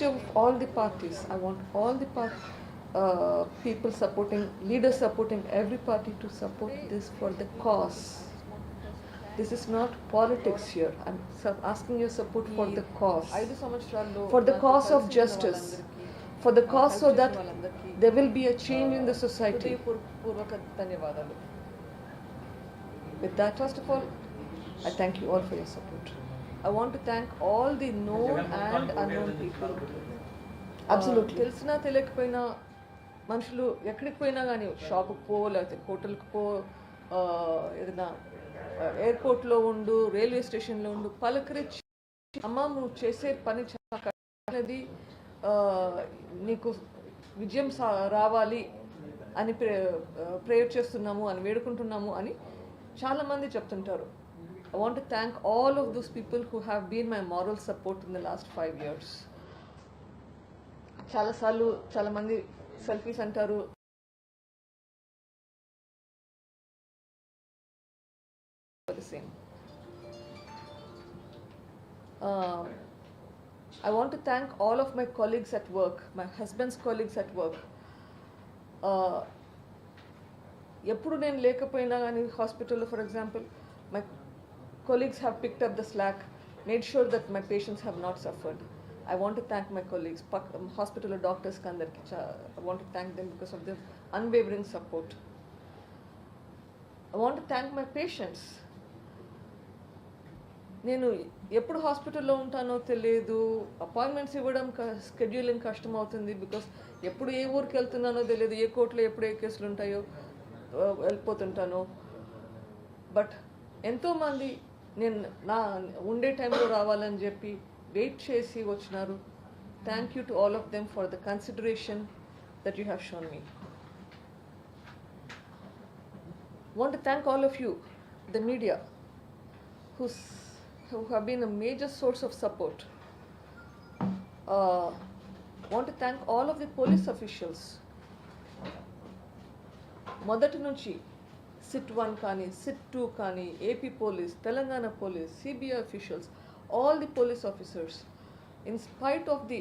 of all the parties. I want all the people supporting, leaders supporting every party to support this for the cause. This is not politics here. I'm asking your support for the cause. For the cause of justice. For the cause so that there will be a change in the society. With that, first of all, I thank you all for your support. I want to thank all the known and unknown people. Absolutely. తెలిసినా తెలియకపోయినా మనుషులు ఎక్కడికి పోయినా కానీ షాపుకి పో, లేకపోతే హోటల్కి పో, ఏదైనా ఎయిర్పోర్ట్లో ఉండు, రైల్వే స్టేషన్లో ఉండు, పలకరించి అమ్మ నువ్వు చేసే పని చాలా కష్టమైనది, నీకు విజయం రావాలి అని ప్రేయర్ చేస్తున్నాము అని వేడుకుంటున్నాము అని చాలామంది చెప్తుంటారు. I want to thank all of those people who have been my moral support in the last 5 years. చాలాసార్లు చాలామంది సెల్ఫీస్ అంటారు. The same. I want to thank all of my colleagues at work, my husband's colleagues at work. ఎప్పుడు నేను లేకపోయినా కానీ హాస్పిటల్లో for example my colleagues have picked up the slack, made sure that my patients have not suffered. I want to thank my colleagues, hospital doctors kandarki. I want to thank them because of their unwavering support. I want to thank my patients. నేను ఎప్పుడు హాస్పిటల్లో ఉంటానో తెలియదు, appointments ఇవ్వడం scheduling కష్టం అవుతుంది, because ఎప్పుడు ఏ ఊరికి వెళ్తున్నానో తెలియదు, ఏ కోర్టులో ఎప్పుడు ఏ కేసులు ఉంటాయో వెళ్ళిపోతుంటాను. బట్ ఎంతోమంది నేను నా ఉండే టైంలో రావాలని చెప్పి వెయిట్ చేసి వచ్చినారు. Thank you to all of them for the consideration that you have shown me. Want to thank all of you, the media, who have been a major source of support. Want to thank all of the police officials. మొదటి నుంచి SIT 1 కానీ, SIT 2 కానీ, AP police, Telangana police, CBI officials, all the police officers, in spite of the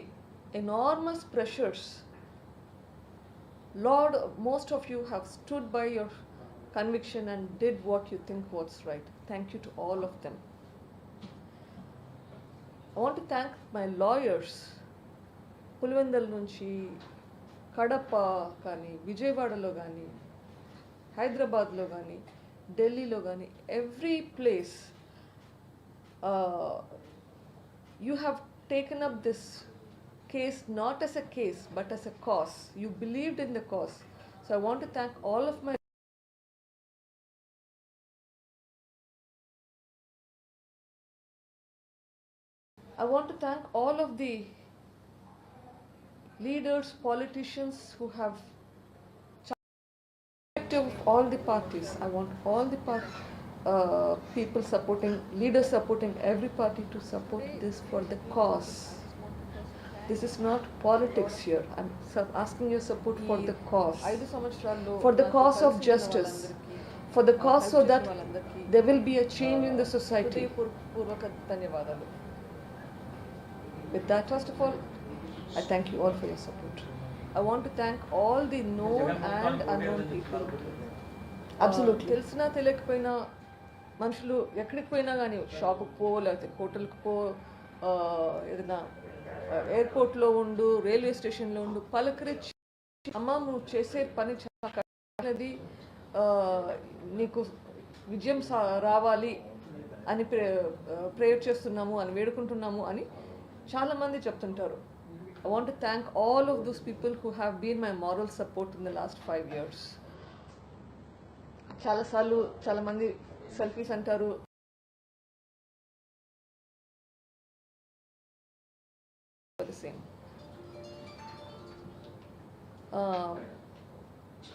enormous pressures, Lord, most of you have stood by your conviction and did what you think was right. Thank you to all of them. I want to thank my lawyers. Pulivendula నుంచి కడప కానీ, విజయవాడలో కానీ, హైదరాబాద్లో కానీ, ఢిల్లీలో కానీ, every place you have taken up this case not as a case but as a cause. You believed in the cause. So I want to thank all of my leaders, politicians who have of all the parties. I want all the people supporting, leaders supporting every party to support this for the cause. This is not politics here. I'm asking your support for the cause. For the cause of justice. For the cause so that there will be a change in the society. With that, first of all, I thank you all for your support. I want to thank all the known and unknown people. Absolutely. తెలిసినా తెలియకపోయినా మనుషులు ఎక్కడికి పోయినా కానీ షాపుకి పో, లేకపోతే హోటల్కి పో, ఏదైనా ఎయిర్పోర్ట్లో ఉండు, రైల్వే స్టేషన్లో ఉండు, పలకరించి అమ్మ నువ్వు చేసే పని చాలా కష్టమైనది, నీకు విజయం రావాలి అని ప్రేయర్ చేస్తున్నాము అని వేడుకుంటున్నాము అని చాలామంది చెప్తుంటారు. I want to thank all of those people who have been my moral support in the last 5 years. చాలాసార్లు చాలామంది సెల్ఫీస్ అంటారు. The same.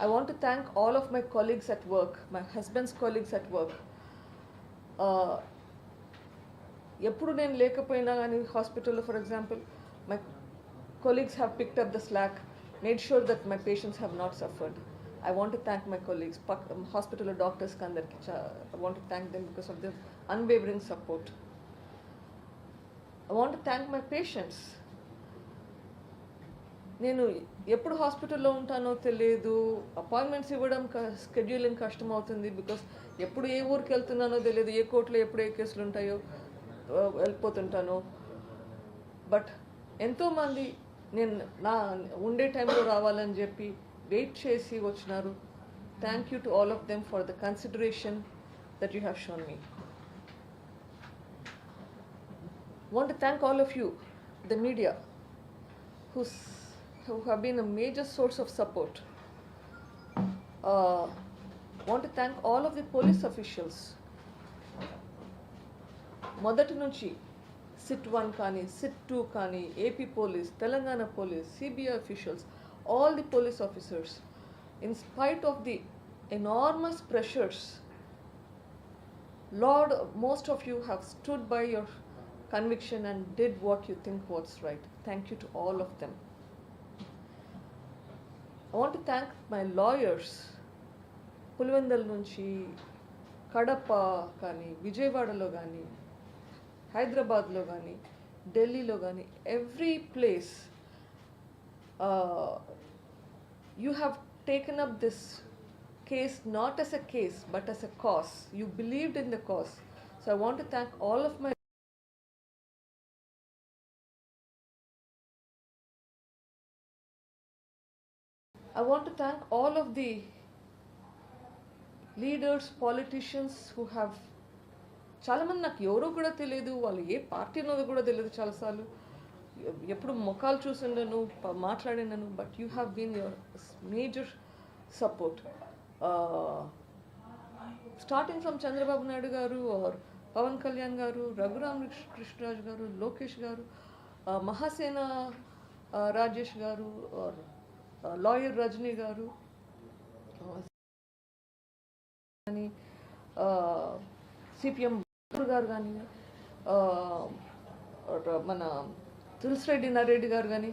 I want to thank all of my colleagues at work, my husband's colleagues at work. ఎప్పుడు నేను లేకపోయినా కానీ హాస్పిటల్లో for example my colleagues have picked up the slack, made sure that my patients have not suffered. I want to thank my colleagues, hospital doctors kandarki. I want to thank them because of their unwavering support. I want to thank my patients. నేను ఎప్పుడు హాస్పిటల్లో ఉంటానో తెలియదు, appointments ఇవ్వడం scheduling కష్టం అవుతుంది. Because ఎప్పుడు ఏ ఊరికి వెళ్తున్నానో తెలియదు, ఏ కోర్టులో ఎప్పుడు ఏ కేసులు ఉంటాయో వెళ్ళిపోతుంటాను. బట్ ఎంతోమంది నేను నా ఉండే టైంలో రావాలని చెప్పి వెయిట్ చేసి వచ్చినారు. Thank you to all of them for the consideration that you have shown me. Want to thank all of you, the media, who have been a major source of support. Want to thank all of the police officials. మొదటి నుంచి SIT 1 కానీ, SIT 2 కానీ, AP police, Telangana police, CBI officials, all the police officers, in spite of the enormous pressures, Lord, most of you have stood by your conviction and did what you think was right. Thank you to all of them. I want to thank my lawyers. Pulivendula నుంచి, కడప కానీ, విజయవాడలో కానీ, హైదరాబాద్లో కానీ, ఢిల్లీలో కానీ, every place you have taken up this case not as a case but as a cause. You believed in the cause. So I want to thank all of my I want to thank all of the leaders, politicians who have చాలామంది నాకు ఎవరో కూడా తెలియదు, వాళ్ళు ఏ party ఉన్నదో కూడా తెలియదు. చాలాసార్లు ఎప్పుడు ముఖాలు చూసిండను, మాట్లాడినాను. But you have been your major support, starting from Chandrababu Naidu garu, or Pawan Kalyan గారు, రఘురామ్ కృష్ణరాజు గారు, లోకేష్ గారు, మహాసేన రాజేష్ గారు, ఆర్ లాయర్ రజనీ గారు కానీ, సిపిఎం గారు కానీ, మన తులసిరెడ్డి నరెడ్డి గారు కానీ.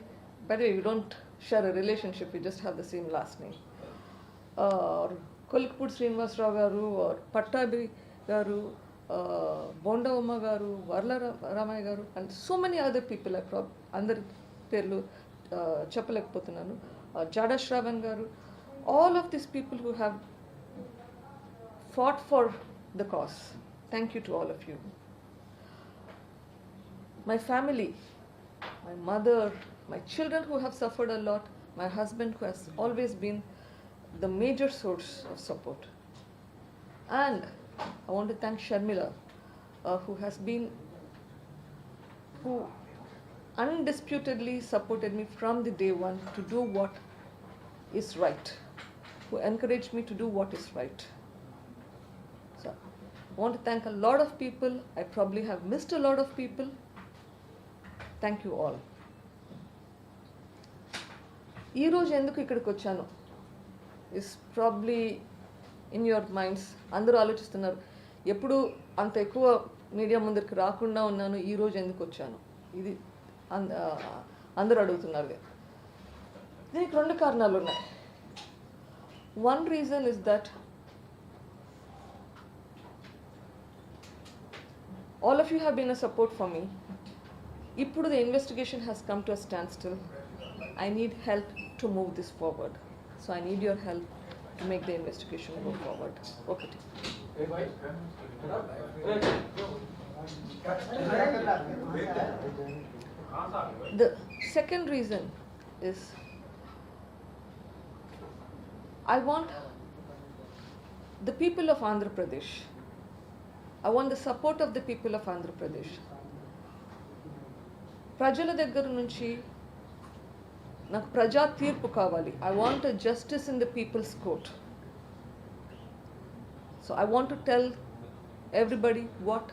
By the way, you don't share a relationship, you just have the same last name. Kolikapudi Srinivasarao garu, Pattabhi garu, Bondavamma garu, Varla Ramaiah garu, and so many other people. అందరి పేర్లు చెప్పలేకపోతున్నాను. Jada Shravan garu, all of these people who have fought for the cause. Thank you to all of you. My family, my mother, my children who have suffered a lot, my husband who has always been the major source of support. And I want to thank Sharmila, who undisputedly supported me from the day one to do what is right, who encouraged me to do what is right. So I want to thank a lot of people. I probably have missed a lot of people. Thank you all. ఈ రోజు ఎందుకు ఇక్కడికి వచ్చాను is probably in your minds. అందరూ ఆలోచిస్తున్నారు, ఎప్పుడు అంత ఎక్కువ మీడియా ముందరికి రాకుండా ఉన్నాను, ఈ రోజు ఎందుకు వచ్చాను, ఇది అందరూ అడుగుతున్నారు. దీనికి 2 కారణాలు ఉన్నాయి. One reason is that all of you have been a support for me. ఇప్పుడు the investigation has come to a standstill. I need help to move this forward. So I need your help to make the investigation go forward. Okay. The second reason is I want the people of Andhra Pradesh. I want the support of the people of Andhra Pradesh. ప్రజల దగ్గర నుంచి నాకు ప్రజా తీర్పు కావాలి. I want a justice in the people's court. So I want to tell everybody what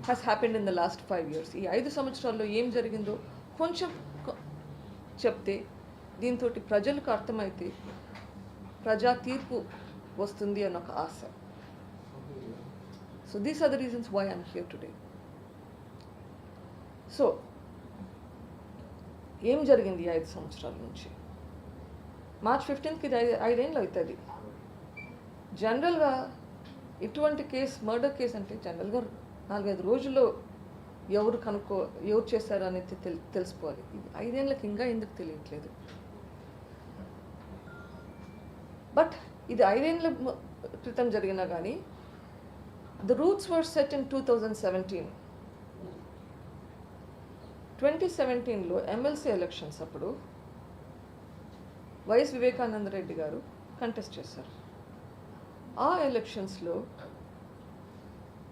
has happened in the last 5 years. ఈ 5 సంవత్సరాల్లో ఏం జరిగిందో కొంచెం చెప్తే దీంతో ప్రజలకు అర్థమైతే ప్రజా తీర్పు వస్తుంది అన్న ఒక ఆశ. So these are the reasons why I'm here today. So ఏం జరిగింది 5 సంవత్సరాల నుంచి? March 15th ఇది 5 ఏళ్ళు అవుతుంది. జనరల్గా ఇటువంటి కేసు, మర్డర్ కేసు అంటే జనరల్గా 4-5 రోజుల్లో ఎవరు చేశారు అనేది తెలుసుకోవాలి. ఇది 5 ఏళ్ళకి ఇంకా ఎందుకు తెలియట్లేదు? బట్ ఇది 5 ఏళ్ళ క్రితం జరిగినా కానీ the roots were set in 2017. 2017లో ఎమ్మెల్సీ ఎలక్షన్స్ అప్పుడు వైఎస్ వివేకానంద రెడ్డి గారు కంటెస్ట్ చేశారు. ఆ ఎలక్షన్స్లో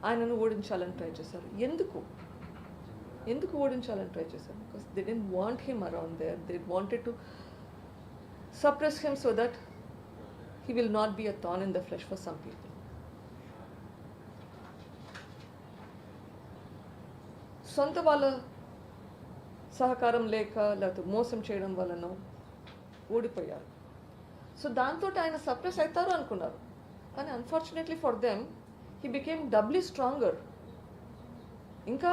ఆయనను ఓడించాలని ట్రై చేశారు. ఎందుకు ఓడించాలని ట్రై చేశారు? Because they didn't want him around there. They wanted to suppress him so that he will not be a thorn in the flesh for some people. సొంత వాళ్ళ సహకారం లేకపోతే మోసం చేయడం వలన ఓడిపోయారు. సో దాంతో ఆయన సప్రెస్ అవుతారు అనుకున్నారు. కానీ unfortunately for them he became doubly stronger. ఇంకా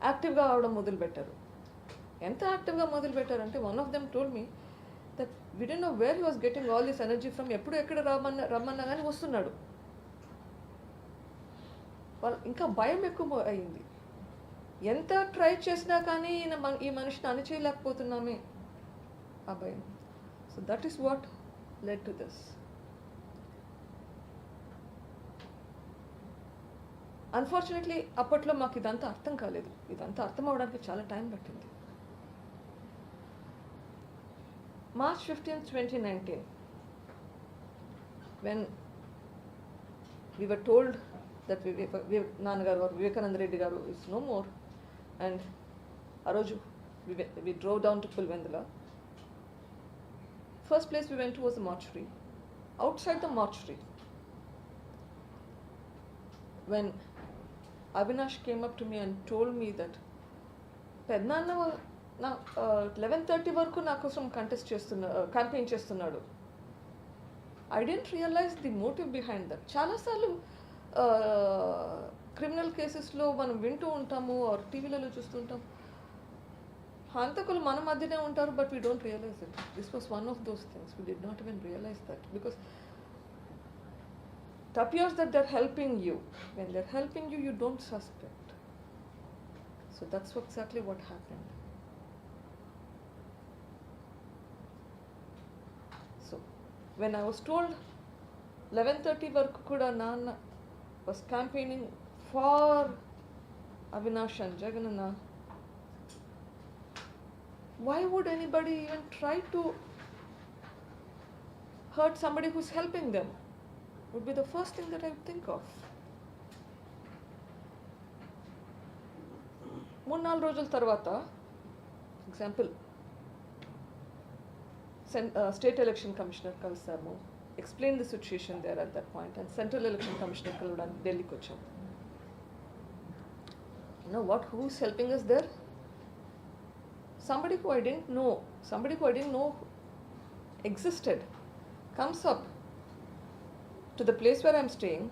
యాక్టివ్గా అవడం మొదలుపెట్టారు. ఎంత యాక్టివ్గా మొదలుపెట్టారంటే one of them told me that we didn't know where he was getting all this energy from. ఎప్పుడు ఎక్కడ రమ్మన్నా కానీ వస్తున్నాడు. వాళ్ళు ఇంకా భయం ఎక్కువ అయింది. ఎంత ట్రై చేసినా కానీ ఈ మనిషిని అణిచేయలేకపోతున్నామే, ఆ భయం. So that is what led to this. Unfortunately అప్పట్లో మాకు ఇదంతా అర్థం కాలేదు. ఇదంతా అర్థం అవడానికి చాలా టైం పట్టింది. March 15, 2019, when we were told that Vivekananda Reddy garu is no more, and Aroju, we drove down to Pulvendula. First place we went to was the mortuary. Outside the mortuary, when Avinash came up to me and told me that Pednanna నా 11:30 వరకు నా కోసం campaign చేస్తున్నాడు. I didn't realise the motive behind that. చాలాసార్లు criminal కేసెస్లో మనం వింటూ ఉంటాము, ఆర్ టీవీలలో చూస్తుంటాం, హంతకులు మన మధ్యనే ఉంటారు, but we don't realise it. This was one of those things. We did not even realise that because it appears that they're helping you. When they're helping you, you don't suspect. So that's exactly what happened. So when I was told 11:30 వరకు కూడా నాన్న was campaigning for Avinash and Jaganana, why would anybody even try to hurt somebody who's helping them? Would be the first thing that I would think of. 3-4 రోజుల తర్వాత, example, state election commissioner కలిసాము, explain the situation there at that point, and central election commissioner కలవడానికి ఢిల్లీకి వచ్చాము. You know what? Who's helping us there? Somebody who I didn't know existed comes up to the place where I'm staying.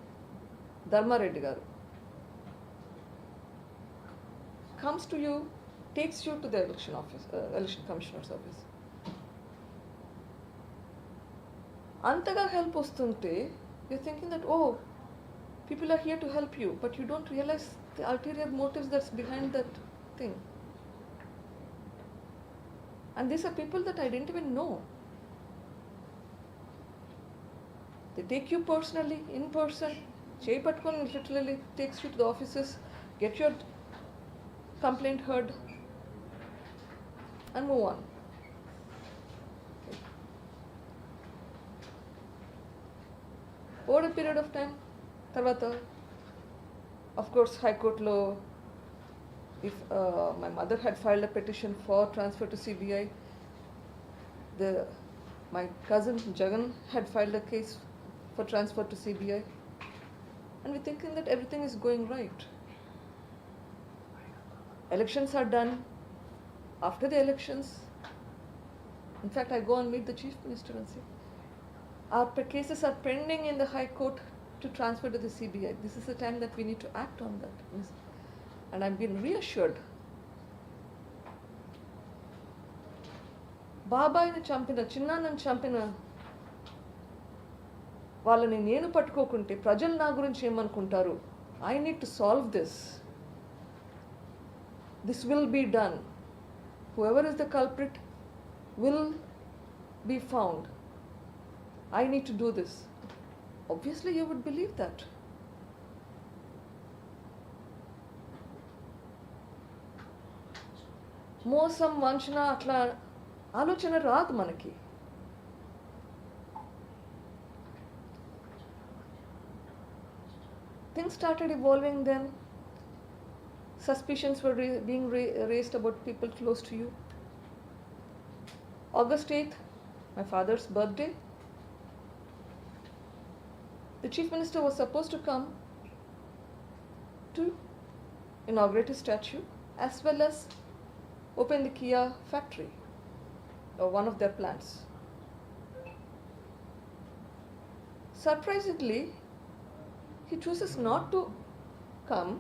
Dharma Reddy garu comes to you, takes you to the election commissioner's office. Antaga help ostunte, you're thinking that, oh, people are here to help you, but you don't realize the ulterior motives that's behind that thing. And these are people that I didn't even know. They take you personally, in person. Jay Patkon literally takes you to the offices, get your complaint heard, and move on. Okay. Over a period of time, tarvata, of course, High Court lo, if my mother had filed a petition for transfer to CBI, my cousin Jagan had filed a case for transfer to CBI, and we're thinking that everything is going right. Elections are done. After the elections, in fact, I go and meet the Chief Minister and say, our cases are pending in the High Court to transfer to the CBI. This is the time that we need to act on that. And I've been reassured. బాబాయిని చంపిన, చిన్నాన్నని చంపిన వాళ్ళని నేను పట్టుకోకుంటే ప్రజలు నా గురించి ఏమనుకుంటారు? I need to solve this. this will be done. Whoever is the culprit will be found. I need to do this. Obviously you would believe that. మోసం వంచన అట్లా ఆలోచన రాదు మనకి. Things started evolving then. Suspicions were being raised about people close to you. August 8th, my father's birthday. The Chief Minister was supposed to come to inaugurate his statue as well as open the Kia factory, or one of their plants. Surprisingly, he chooses not to come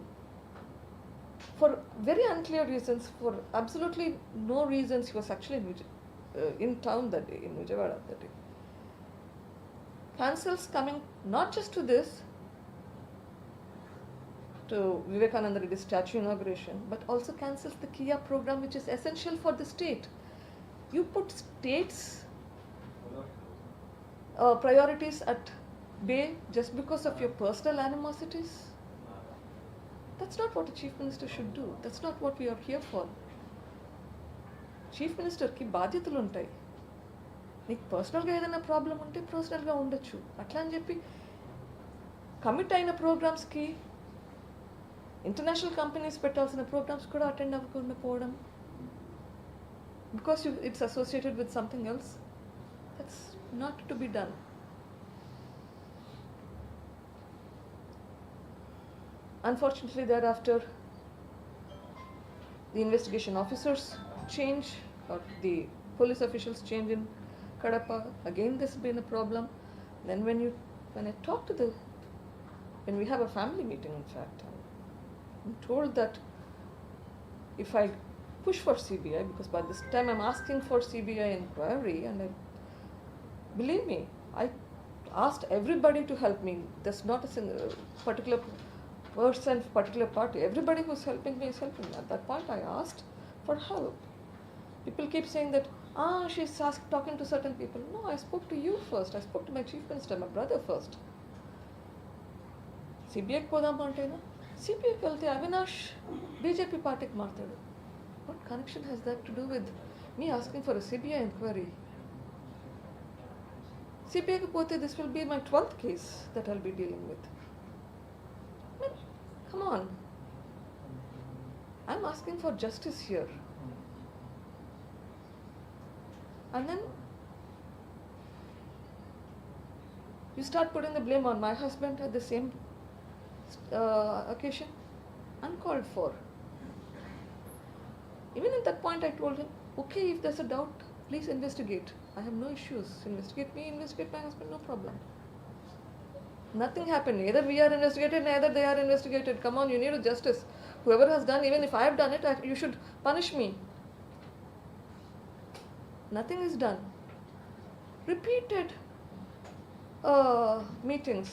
for very unclear reasons, for absolutely no reasons. He was actually in town that day, in Vijayawada that day. Cancels coming not just to this, to Vivekananda Reddy's statue inauguration, but also cancels the Kia program, which is essential for the state. You put states' priorities at bay just because of your personal animosities. That's not what a chief minister should do. That's not what we are here for. Chief minister ki బాధ్యతలు ఉంటాయి. నీకు పర్సనల్గా ఏదైనా problem ఉంటే పర్సనల్గా ఉండొచ్చు. అట్లా అని చెప్పి కమిట్ అయిన ప్రోగ్రామ్స్కి ఇంటర్నేషనల్ కంపెనీస్ పెట్టాల్సిన ప్రోగ్రామ్స్ కూడా అటెండ్ అవ్వకుండా పోవడం because it's associated with something else. That's not to be done. Unfortunately, thereafter, the investigation officers change, or the police officials change in Kadapa. Again, this has been a problem. Then when I talk to when we have a family meeting, in fact, I'm told that if I push for CBI, because by this time I'm asking for CBI inquiry, and believe me, I asked everybody to help me. There's not a single particular person, particular party. Everybody who's helping me is helping me. At that point, I asked for help. People keep saying that, she's talking to certain people. No, I spoke to you first. I spoke to my chief minister, my brother first. CBI కి పోదాం అంటేనా? CBIకి వెళ్తే Avinash BJP పార్టీకి మారుతాడు. What connection has that to do with me asking for a CBI inquiry? CBI కి పోతే this will be my 12th case that I'll be dealing with. Come on. I'm asking for justice here. And then you start putting the blame on my husband at the same occasion. Uncalled for. Even at that point I told him, okay, if there's a doubt, please investigate. I have no issues. Investigate me, investigate my husband, no problem. Nothing happened. Either we are investigated, neither they are investigated. Come on, you need justice. Whoever has done, even if I have done it, you should punish me. Nothing is done. Repeated meetings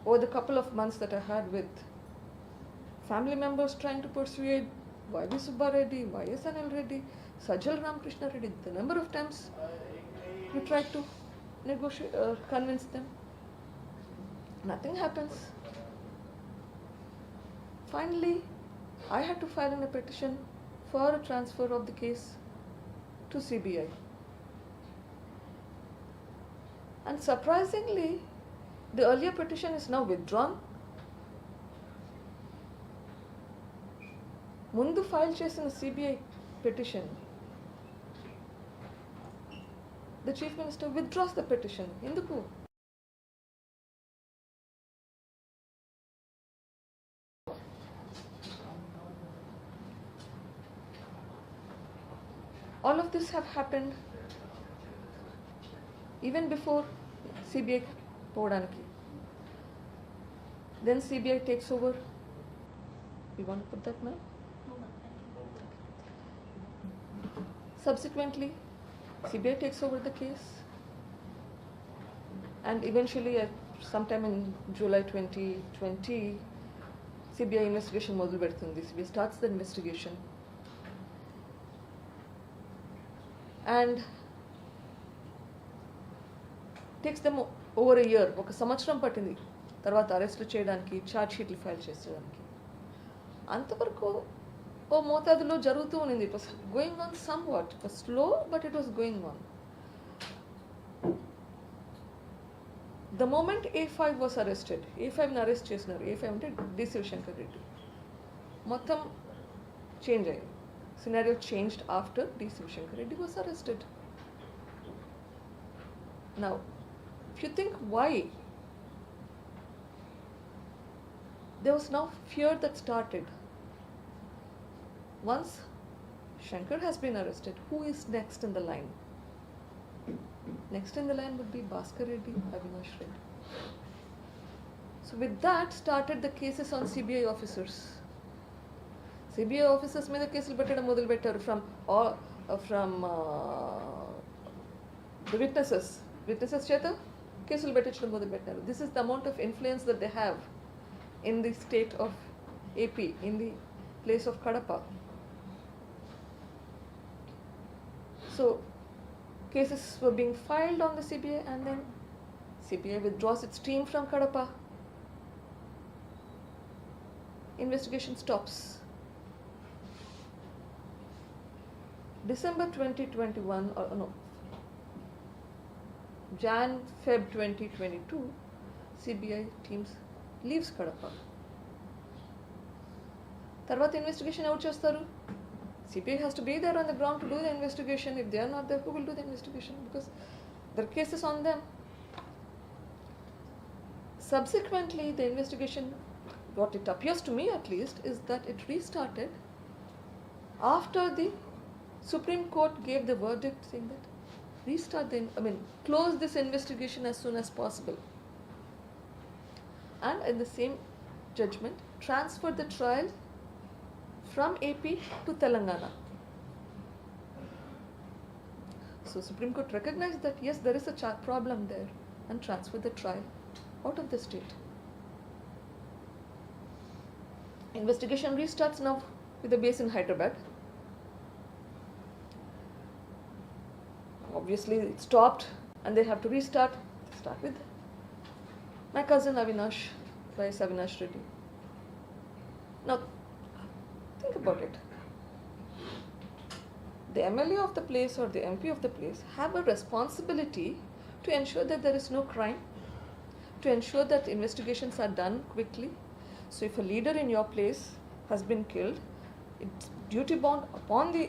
over the couple of months that I had with family members trying to persuade Y.V. Subba Reddy, Y.S.N.L. Reddy, Sajjal Ramakrishna Reddy. The number of times we tried to negotiate, convince them. Nothing happens. Finally, I had to file a petition for a transfer of the case to CBI. And surprisingly, the earlier petition is now withdrawn. ముందు file చేసిన CBI petition, the Chief Minister withdraws the petition. ఎందుకు? All of this have happened even before CBI పోవడానికి. Then CBI takes over. You want to put that now? Subsequently, CBI takes over the case, and eventually, sometime in July 2020, CBI investigation మొదలు పెడుతుంది. CBI starts the investigation and takes them over a year. ఒక సంవత్సరం పట్టింది తర్వాత అరెస్టులు చేయడానికి, charge షీట్లు file చేసేయడానికి. అంతవరకు ఓ మోతాదులో జరుగుతూ ఉన్నింది. It was going on somewhat, it was slow but it was going on. The moment A5 was arrested, A5ని అరెస్ట్ చేసినారు. A5 అంటే డి శివశంకర్ రెడ్డి. మొత్తం చేంజ్ అయింది. Scenario changed after D Sivasankar Reddy was arrested. Now if you think why, there was now fear that started. Once Shankar has been arrested, who is next in the line? Next in the line would be Bhaskar Reddy, Avinash Reddy. So with that started the cases on CBI officers. CBI officers మీద కేసులు పెట్టడం మొదలు పెట్టారు from the witnesses చేత కేసులు పెట్టించడం మొదలు పెట్టారు. This is the amount of influence that they have in the state of AP, in the place of Kadapa. So cases were being filed on the CBI and then CBI withdraws its team from Kadapa. Investigation stops. December 2021, or no, Jan-Feb 2022, CBI teams leaves Kadapa. తర్వాత investigation ఎవరు చేస్తారు? CBI has to be there on the ground to do the investigation. If they are not there, who will do the investigation? Because there are cases on them. Subsequently, the investigation, what it appears to me at least, is that it restarted after the Supreme Court gave the verdict saying that close this investigation as soon as possible. And in the same judgment, transfer the trial from AP to Telangana. So Supreme Court recognized that yes, there is a problem there and transfer the trial out of the state. Investigation restarts now with a base in Hyderabad. Obviously it stopped and they have to restart. Start with my cousin Avinash, Vice Avinash Reddy. Now think about it. The MLA of the place or the MP of the place have a responsibility to ensure that there is no crime, to ensure that investigations are done quickly. So if a leader in your place has been killed, it's duty bound upon the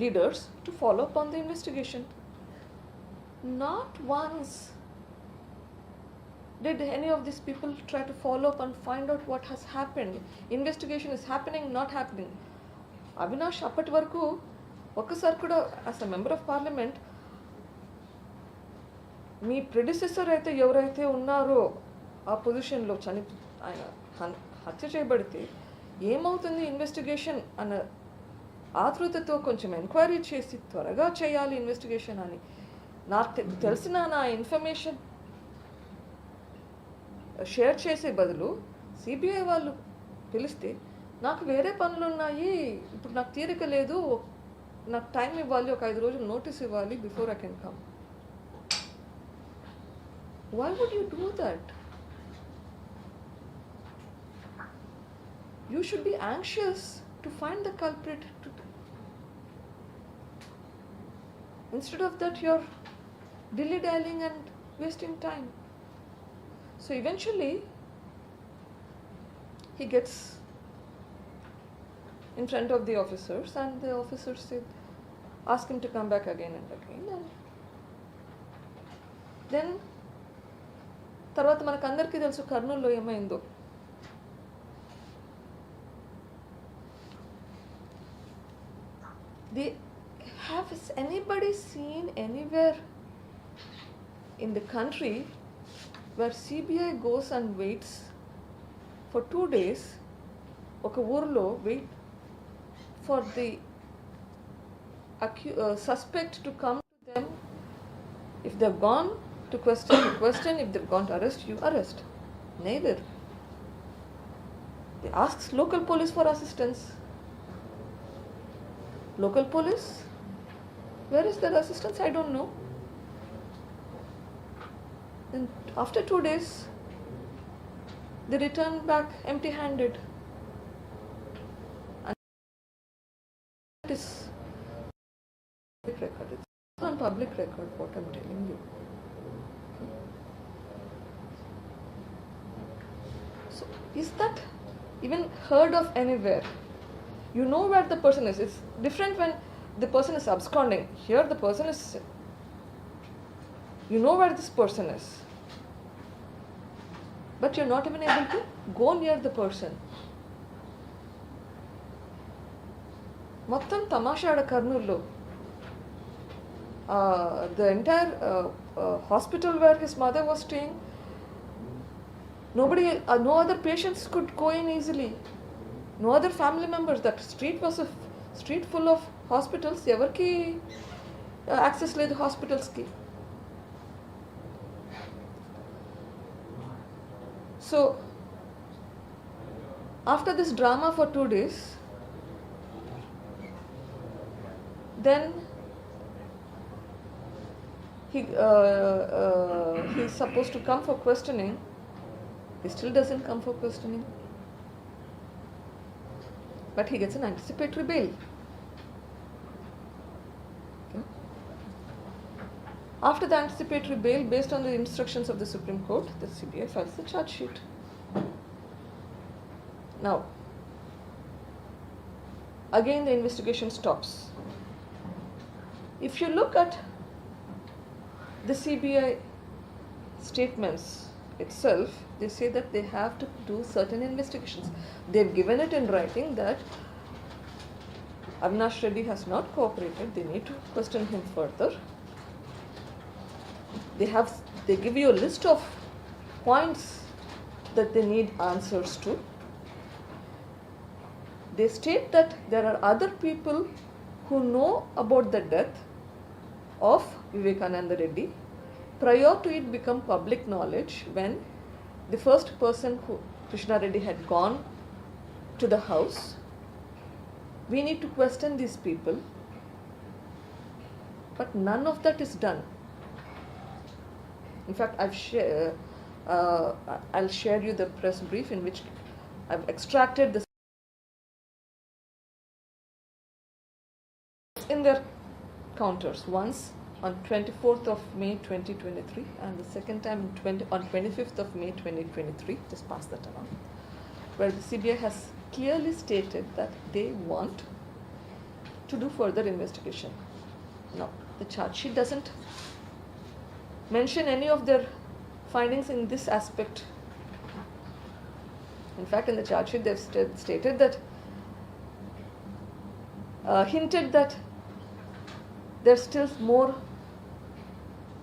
leaders to follow up on the investigation. Not once did any of these people try to follow up and find out what has happened. Investigation is happening, not happening. Avinash అప్పటి వరకు ఒక్కసారి కూడా as a member of parliament me predecessor అయితే ఎవరైతే ఉన్నారో ఆ పొజిషన్లో ఆయన హత్య చేయబడితే ఏమవుతుంది ఇన్వెస్టిగేషన్ అన్న ఆతృతతో కొంచెం ఎంక్వైరీ చేసి త్వరగా చేయాలి ఇన్వెస్టిగేషన్ అని నాకు తెలిసిన నా ఇన్ఫర్మేషన్ షేర్ చేసే బదులు సిబిఐ వాళ్ళు పిలిస్తే నాకు వేరే పనులు ఉన్నాయి, ఇప్పుడు నాకు తీరిక లేదు, నాకు టైం ఇవ్వాలి, ఒక 5 రోజులు నోటీస్ ఇవ్వాలి before I can come. Why would you do that? You should be anxious to find the culprit. Instead of that, you're dilly-dallying and wasting time. So eventually, he gets in front of the officers and the officers ask him to come back again and again. And then, తర్వాత మనకు అందరికీ తెలుసు కర్నూలులో ఏమైందో. Has anybody seen anywhere in the country where CBI goes and waits for 2 days, ఒక ఊర్లో wait for the suspect to come to them? If they've gone to question, you question. If they've gone to arrest, you arrest. Neither. They ask local police for assistance. Local police? Where is their assistance? I don't know. And after 2 days, they return back empty-handed. And it is public record. It's on public record what I'm telling you. So, is that even heard of anywhere? You know where the person is. It's different when the person is absconding. Here the person is, you know where this person is. But you're not even able to go near the person. Mottam Tamashada Karnoollo. The entire hospital where his mother was staying, nobody, no other patients could go in easily. No other family members. That street was a street full of hospitals. Evarki access ledu hospitals ki. So after this drama for 2 days, then he's supposed to come for questioning. He still doesn't come for questioning. But he gets an anticipatory bail. Okay. After the anticipatory bail, based on the instructions of the Supreme Court, the CBI files the charge sheet. Now, again the investigation stops. If you look at the CBI statements itself, they say that they have to do certain investigations. They've given it in writing that Avinash Reddy has not cooperated. They need to question him further. They give you a list of points that they need answers to. They state that there are other people who know about the death of Vivekananda Reddy prior to it become public knowledge, when the first person who Krishna Reddy had gone to the house. We need to question these people, but none of that is done. In fact, I'll share you the press brief in which I've extracted this in their counters. Once on 24th of May 2023 and the second time on 25th of May 2023, just pass that along, where the CBI has clearly stated that they want to do further investigation. Now, the charge sheet doesn't mention any of their findings in this aspect. In fact, in the charge sheet they've stated that, hinted that there's still more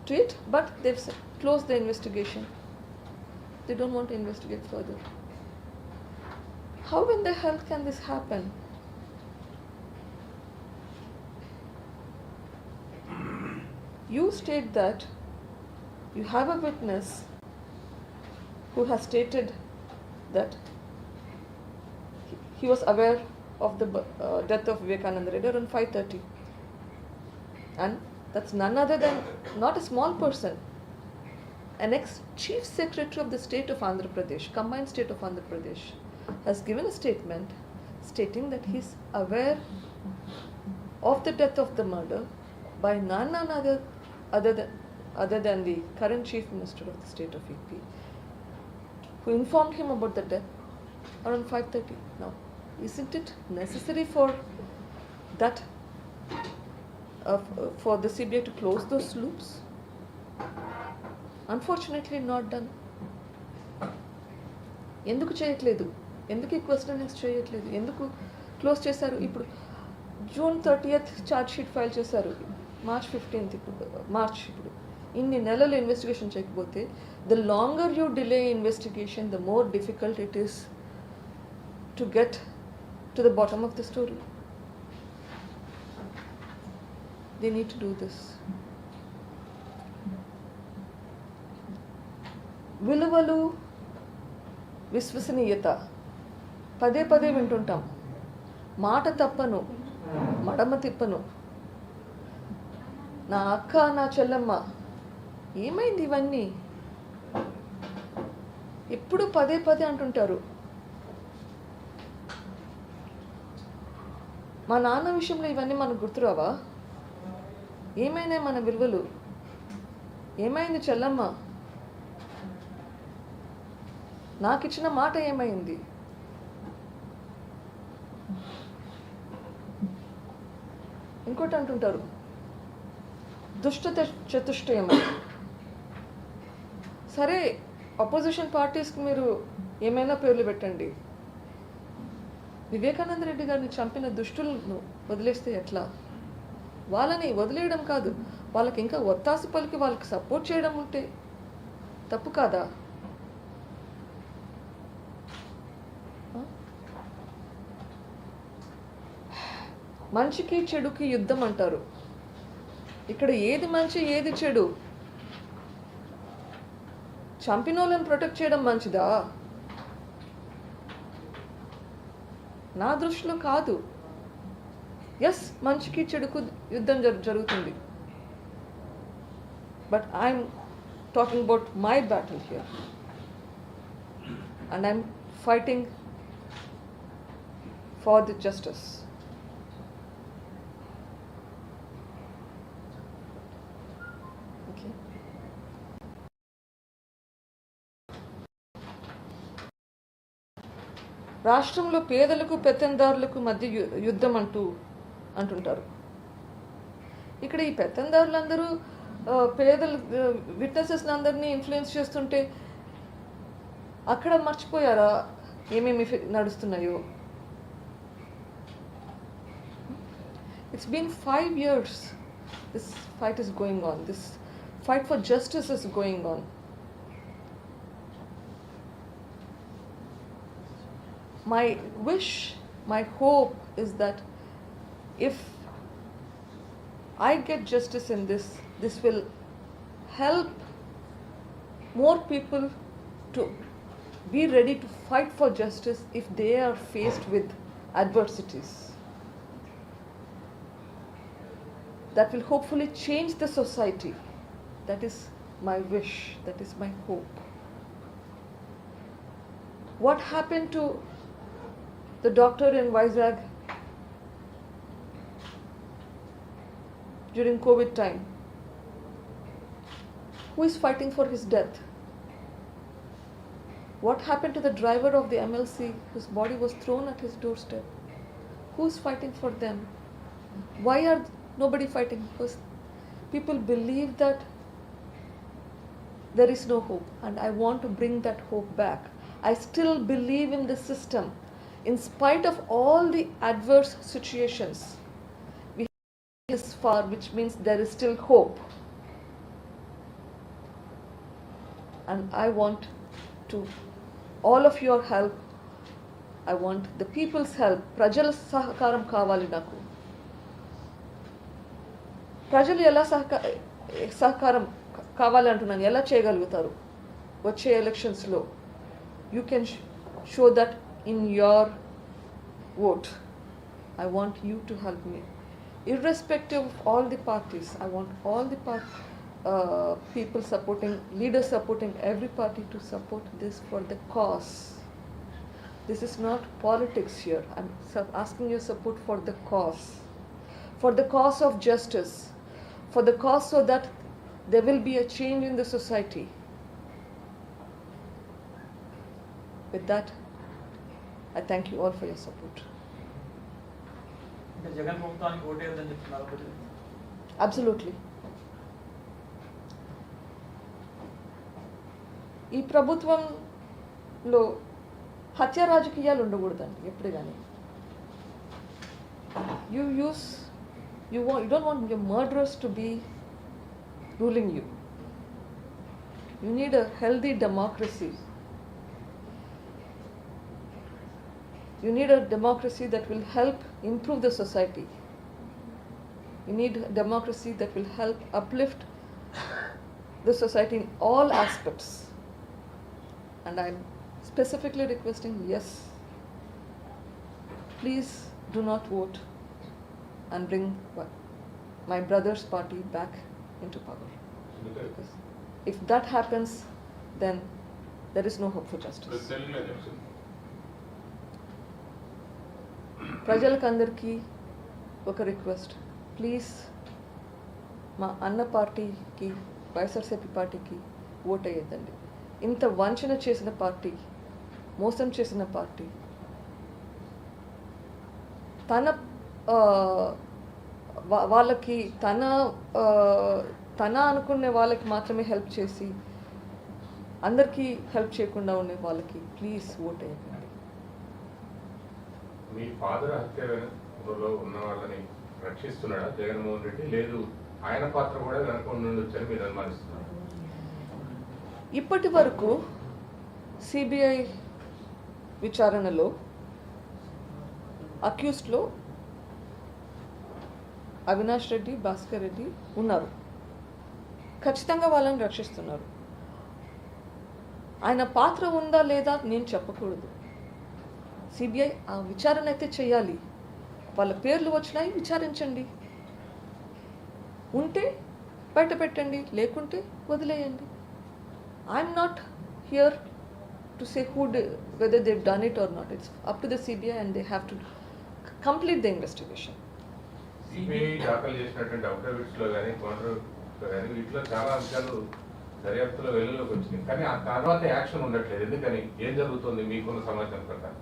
to it, but they've closed the investigation. They don't want to investigate further. How in the hell can this happen? You state that you have a witness who has stated that he was aware of the death of Vivekananda Reddy around 5:30. And that's none other than not a small person, an ex-chief secretary of the state of Andhra Pradesh, combined state of Andhra Pradesh, has given a statement stating that he is aware of the death of the murder by none other than the current chief minister of the state of EP, who informed him about the death around 5:30. Now, isn't it necessary for that, for the CBI to close those loops? Unfortunately, not done. ఎందుకు చేయట్లేదు? ఎందుకు ఈ questionings చేయట్లేదు? ఎందుకు close చేశారు? ఇప్పుడు June 30th charge sheet file చేశారు, March 15th ఇప్పుడు ఇన్ని నెలలు ఇన్వెస్టిగేషన్ చేయకపోతే, the longer you delay investigation, the more difficult it is to get to the bottom of the story. They need to do this. విలువలు, విశ్వసనీయత, పదే పదే వింటుంటాం. మాట తప్పను, మడమ తిప్పను, నా అక్క నా చెల్లెమ్మ. ఏమైంది ఇవన్నీ? ఎప్పుడు పదే పదే అంటుంటారు. మా నాన్న విషయంలో ఇవన్నీ మనకు గుర్తురావా? ఏమైనాయి మన విలువలు? ఏమైంది చెల్లమ్మ? నాకు ఇచ్చిన మాట ఏమైంది? ఇంకోటి అంటుంటారు, దుష్ట చతుష్టయం. సరే, అపోజిషన్ పార్టీస్కి మీరు ఏమైనా పేర్లు పెట్టండి. వివేకానంద రెడ్డి గారిని చంపిన దుష్టులను వదిలేస్తే ఎట్లా? వాళ్ళని వదిలేయడం కాదు, వాళ్ళకి ఇంకా ఒత్తాసు పలికి వాళ్ళకి సపోర్ట్ చేయడం ఉంటే తప్పు కాదా? మంచికి చెడుకి యుద్ధం అంటారు. ఇక్కడ ఏది మంచి ఏది చెడు? చంపినోళ్ళని ప్రొటెక్ట్ చేయడం మంచిదా? నా దృష్టిలో కాదు. ఎస్, మంచికి చెడుకు యుద్ధం జరుగుతుంది. But I'm talking about my battle here and I'm fighting for the justice. రాష్ట్రంలో పేదలకు పెత్తందారులకు మధ్య యుద్ధం అంటుంటారు. ఇక్కడ ఈ పెత్తందారులందరూ పేదలు విట్నెసెస్ అందరినీ ఇన్ఫ్లుయెన్స్ చేస్తుంటే అక్కడ మర్చిపోయారా ఏమేమి నడుస్తున్నాయో? It's been 5 years this fight is going on. This fight for justice is going on. My wish, my hope is that if I get justice in this, this will help more people to be ready to fight for justice if they are faced with adversities. That will hopefully change the society. That is my wish, that is my hope. What happened to the doctor in Vizag during COVID time? Who is fighting for his death? What happened to the driver of the MLC whose body was thrown at his doorstep? Who is fighting for them? Why are nobody fighting? Because people believe that there is no hope, and I want to bring that hope back. I still believe in the system. In spite of all the adverse situations, we have this far, which means there is still hope. And I want to all of your help. I want the people's help. Prajala sahakaram kavali naku. ప్రజలు ఎలా సహకారం కావాలి అంటున్నాను, ఎలా చేయగలుగుతారు? వచ్చే ఎలక్షన్స్లో you can show that in your vote. I want you to help me. Irrespective of all the parties, I want all the people supporting, leaders supporting every party to support this for the cause. This is not politics here. I'm asking your support for the cause of justice, for the cause so that there will be a change in the society. With that, I thank you all for your support. Jagan Mohan Reddy Absolutely. ఈ ప్రభుత్వంలో హత్య రాజకీయాలు ఉండకూడదండి ఎప్పుడు కానీ. You don't want your murderers to be ruling you. You need a healthy democracy. You need a democracy that will help improve the society. You need a democracy that will help uplift the society in all aspects. And I'm specifically requesting, yes, please do not vote and bring my brother's party back into power. Because if that happens, then there is no hope for justice. ప్రజలకందరికీ ఒక request, please మా అన్న పార్టీకి, వైఎస్ఆర్సీపీ పార్టీకి vote అయ్యేదండి. ఇంత వంచన చేసిన party, మోసం చేసిన పార్టీ, తన వాళ్ళకి తన అనుకునే వాళ్ళకి మాత్రమే హెల్ప్ చేసి అందరికీ హెల్ప్ చేయకుండా ఉండే వాళ్ళకి ప్లీజ్ ఓట్ అయ్యండి. మీ ఫాదర్ హత్యలో ఉన్న వాళ్ళని రక్షిస్తున్నాడా జగన్మోహన్ రెడ్డి? లేదు ఆయన పాత్ర కూడా వెనక ఉండొచ్చని మీరు అనుమానిస్తున్నారు? ఇప్పటి వరకు సిబిఐ విచారణలో అక్యూస్డ్లో అవినాష్ రెడ్డి, భాస్కర్ రెడ్డి ఉన్నారు. ఖచ్చితంగా వాళ్ళని రక్షిస్తున్నారు. ఆయన పాత్ర ఉందా లేదా నేను చెప్పకూడదు. సిబిఐ ఆ విచారణ అయితే చేయాలి. వాళ్ళ పేర్లు వచ్చినాయి, విచారించండి. ఉంటే బయట పెట్టండి, లేకుంటే వదిలేయండి. I'm not here to say whether they've done it or not. It's up to the CBI and they have to complete the investigation. CBI దాఖలు చేసినటువంటి అఫిడవిట్స్ లో కానీ కౌంటర్ కానీ వీటిలో చాలా అంశాలు దర్యాప్తులో వెలుగులోకి వచ్చినాయి, కానీ ఆ తర్వాత యాక్షన్ ఉండట్లేదు. ఎందుకని? ఏం జరుగుతుంది మీకున్న సమాచారం ప్రకారం?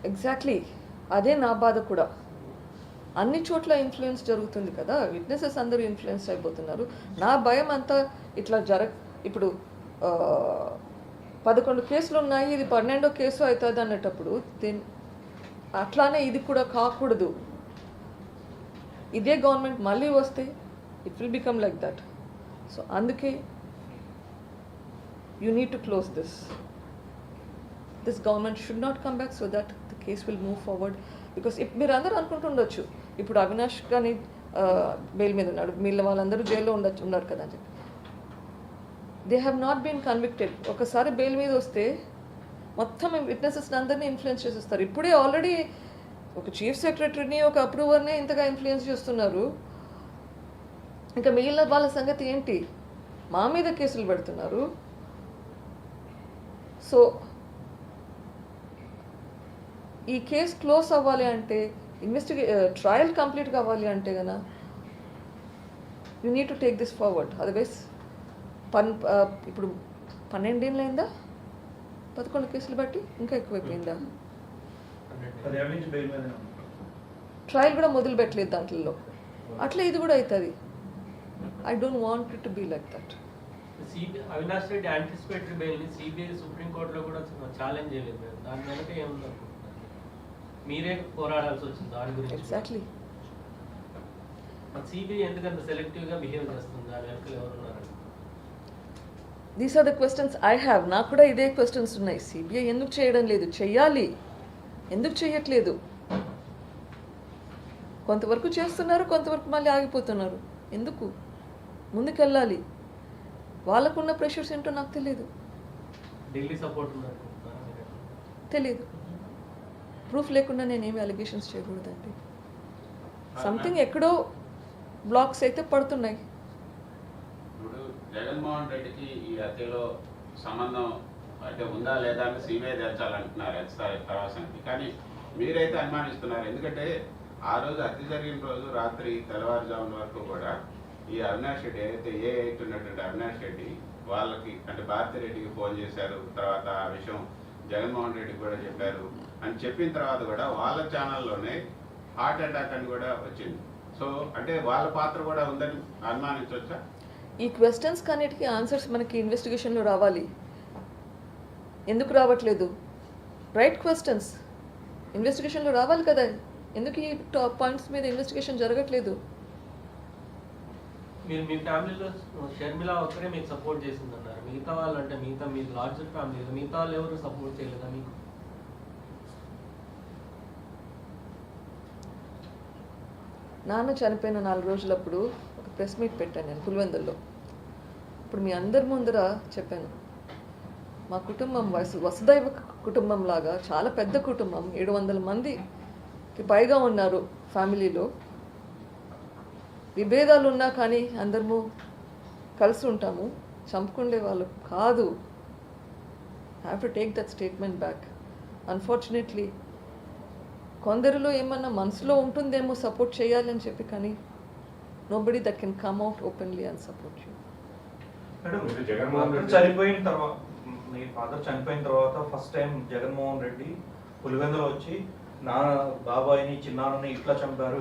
ఎగ్జాక్ట్లీ అదే నా బాధ కూడా. అన్ని చోట్ల ఇన్ఫ్లుయెన్స్ జరుగుతుంది కదా, విట్నెసెస్ అందరూ ఇన్ఫ్లుయెన్స్ అయిపోతున్నారు. నా భయం అంతా ఇట్లా ఇప్పుడు 11 కేసులు ఉన్నాయి, ఇది 12వ కేసు అవుతుంది అన్నటప్పుడు అట్లానే ఇది కూడా కాకూడదు. ఇదే గవర్నమెంట్ మళ్ళీ వస్తే it will become like that. So అందుకే you need to close this government should not come back so that the case will move forward. Because మీరు అందరూ అనుకుంటుండొచ్చు ఇప్పుడు అవినాష్ కానీ బెయిల్ మీద ఉన్నాడు, వీళ్ళ వాళ్ళందరూ జైల్లో ఉన్నారు కదా అని చెప్పి. They have not been convicted. ఒకసారి బెయిల్ మీద వస్తే మొత్తం విట్నెసెస్ అందరినీ ఇన్ఫ్లుయెన్స్ చేసేస్తారు. ఇప్పుడే ఆల్రెడీ ఒక చీఫ్ సెక్రటరీని, ఒక అప్రూవర్ని ఇంతగా ఇన్ఫ్లుయెన్స్ చేస్తున్నారు. ఇంకా మిగిలిన వాళ్ళ సంగతి ఏంటి? మా మీద కేసులు పెడుతున్నారు. సో ఈ కేసు క్లోజ్ అవ్వాలి అంటే, ట్రయల్ కంప్లీట్ కావాలి అంటే కనుక you need to take this forward. Otherwise ఇప్పుడు 12 ఏళ్ళు అయిందా, 11 కేసులు బట్టి ఇంకా ఎక్కువైపోయిందా? ట్రయల్ కూడా మొదలు పెట్టలేదు దాంట్లో. అట్లా ఇది కూడా అవుతుంది. I don't want it to be like that. Avinash Reddy anticipatory bail ని సిబిఐ సుప్రీంకోర్టులో కూడా ఛాలెంజ్ చేయలేదు. దాని వెనక ఏముందనుకుంటున్నారు? మీరే పోరాడాల్సి వచ్చింది దాని గురించి. ఎగ్జాక్ట్లీ. సిబిఐ ఎందుకంత సెలెక్టివ్ గా బిహేవ్ చేస్తుంది? దాని వెనక ఎవరున్నారు? These are the questions I have. నాకు కూడా ఇదే క్వశ్చన్స్ ఉన్నాయి. సిబిఐ ఎందుకు చేయడం లేదు? చెయ్యాలి. ఎందుకు చేయట్లేదు? కొంతవరకు చేస్తున్నారు, కొంతవరకు మళ్ళీ ఆగిపోతున్నారు. ఎందుకు? ముందుకెళ్ళాలి. వాళ్ళకున్న ప్రెషర్స్ ఏంటో నాకు తెలియదు. ఢిల్లీ సపోర్ట్ తెలియదు. ప్రూఫ్ లేకుండా నేనేమి అలిగేషన్స్ చేయకూడదండి. సంథింగ్ ఎక్కడో బ్లాక్స్ అయితే పడుతున్నాయి. ఇప్పుడు జగన్మోహన్ రెడ్డికి ఈ హత్యలో సంబంధం అంటే ఉందా లేదా అని సిబిఐ తెచ్చాలంటున్నారు ప్రవాసానికి. కానీ మీరైతే అనుమానిస్తున్నారు. ఎందుకంటే ఆ రోజు హత్య జరిగిన రోజు రాత్రి తెల్లవారుజామున వరకు కూడా ఈ అవినాష్ రెడ్డి ఏదైతే ఏ8 ఉన్నటువంటి అవినాష్ రెడ్డి వాళ్ళకి అంటే భారతిరెడ్డికి ఫోన్ చేశారు. తర్వాత ఆ విషయం జగన్మోహన్ రెడ్డికి కూడా చెప్పారు అని చెప్పిన తర్వాత కూడా వాళ్ళ ఛానల్లోనే హార్ట్ అటాక్ అని కూడా వచ్చింది. సో అంటే వాళ్ళ పాత్ర కూడా ఉందని అనుమానించవచ్చా? ఈ క్వశ్చన్స్ కన్నిటికీ ఆన్సర్స్ మనకి ఇన్వెస్టిగేషన్లో రావాలి. ఎందుకు రావట్లేదు? రైట్ క్వశ్చన్స్ ఇన్వెస్టిగేషన్లో రావాలి కదా. ఎందుకు ఈ టాప్ పాయింట్స్ మీద ఇన్వెస్టిగేషన్ జరగట్లేదు? మీరు మీ ఫ్యామిలీలో షర్మిల ఒక్కరే మీకు సపోర్ట్ చేసిందన్నారు. మిగతా వాళ్ళు అంటే మిగతా మీ లార్జర్ ఫ్యామిలీ, మిగతా వాళ్ళు ఎవరు సపోర్ట్ చేయలేదా మీకు? నాన్న చనిపోయిన 4 రోజులప్పుడు ఒక ప్రెస్ మీట్ పెట్టాను నేను పులివెందుల్లో. ఇప్పుడు మీ అందరి ముందర చెప్పాను, మా కుటుంబం వసుదైవ కుటుంబం లాగా చాలా పెద్ద కుటుంబం, 700 మందికి పైగా ఉన్నారు ఫ్యామిలీలో. విభేదాలు ఉన్నా కానీ అందరము కలిసి ఉంటాము, చంపుకుండే వాళ్ళు కాదు. Have to take that statement back. Unfortunately కొందరిలో ఏమన్నా మనసులో ఉంటుందేమో సపోర్ట్ చేయాలని చెప్పి, కానీ nobody that can come out openly and support you. చనిపోయిన తర్వాత, మీ ఫాదర్ చనిపోయిన తర్వాత ఫస్ట్ టైం జగన్మోహన్ రెడ్డి పులివెందులో వచ్చి నా బాబాయిని చిన్నాన్నని ఇట్లా చంపారు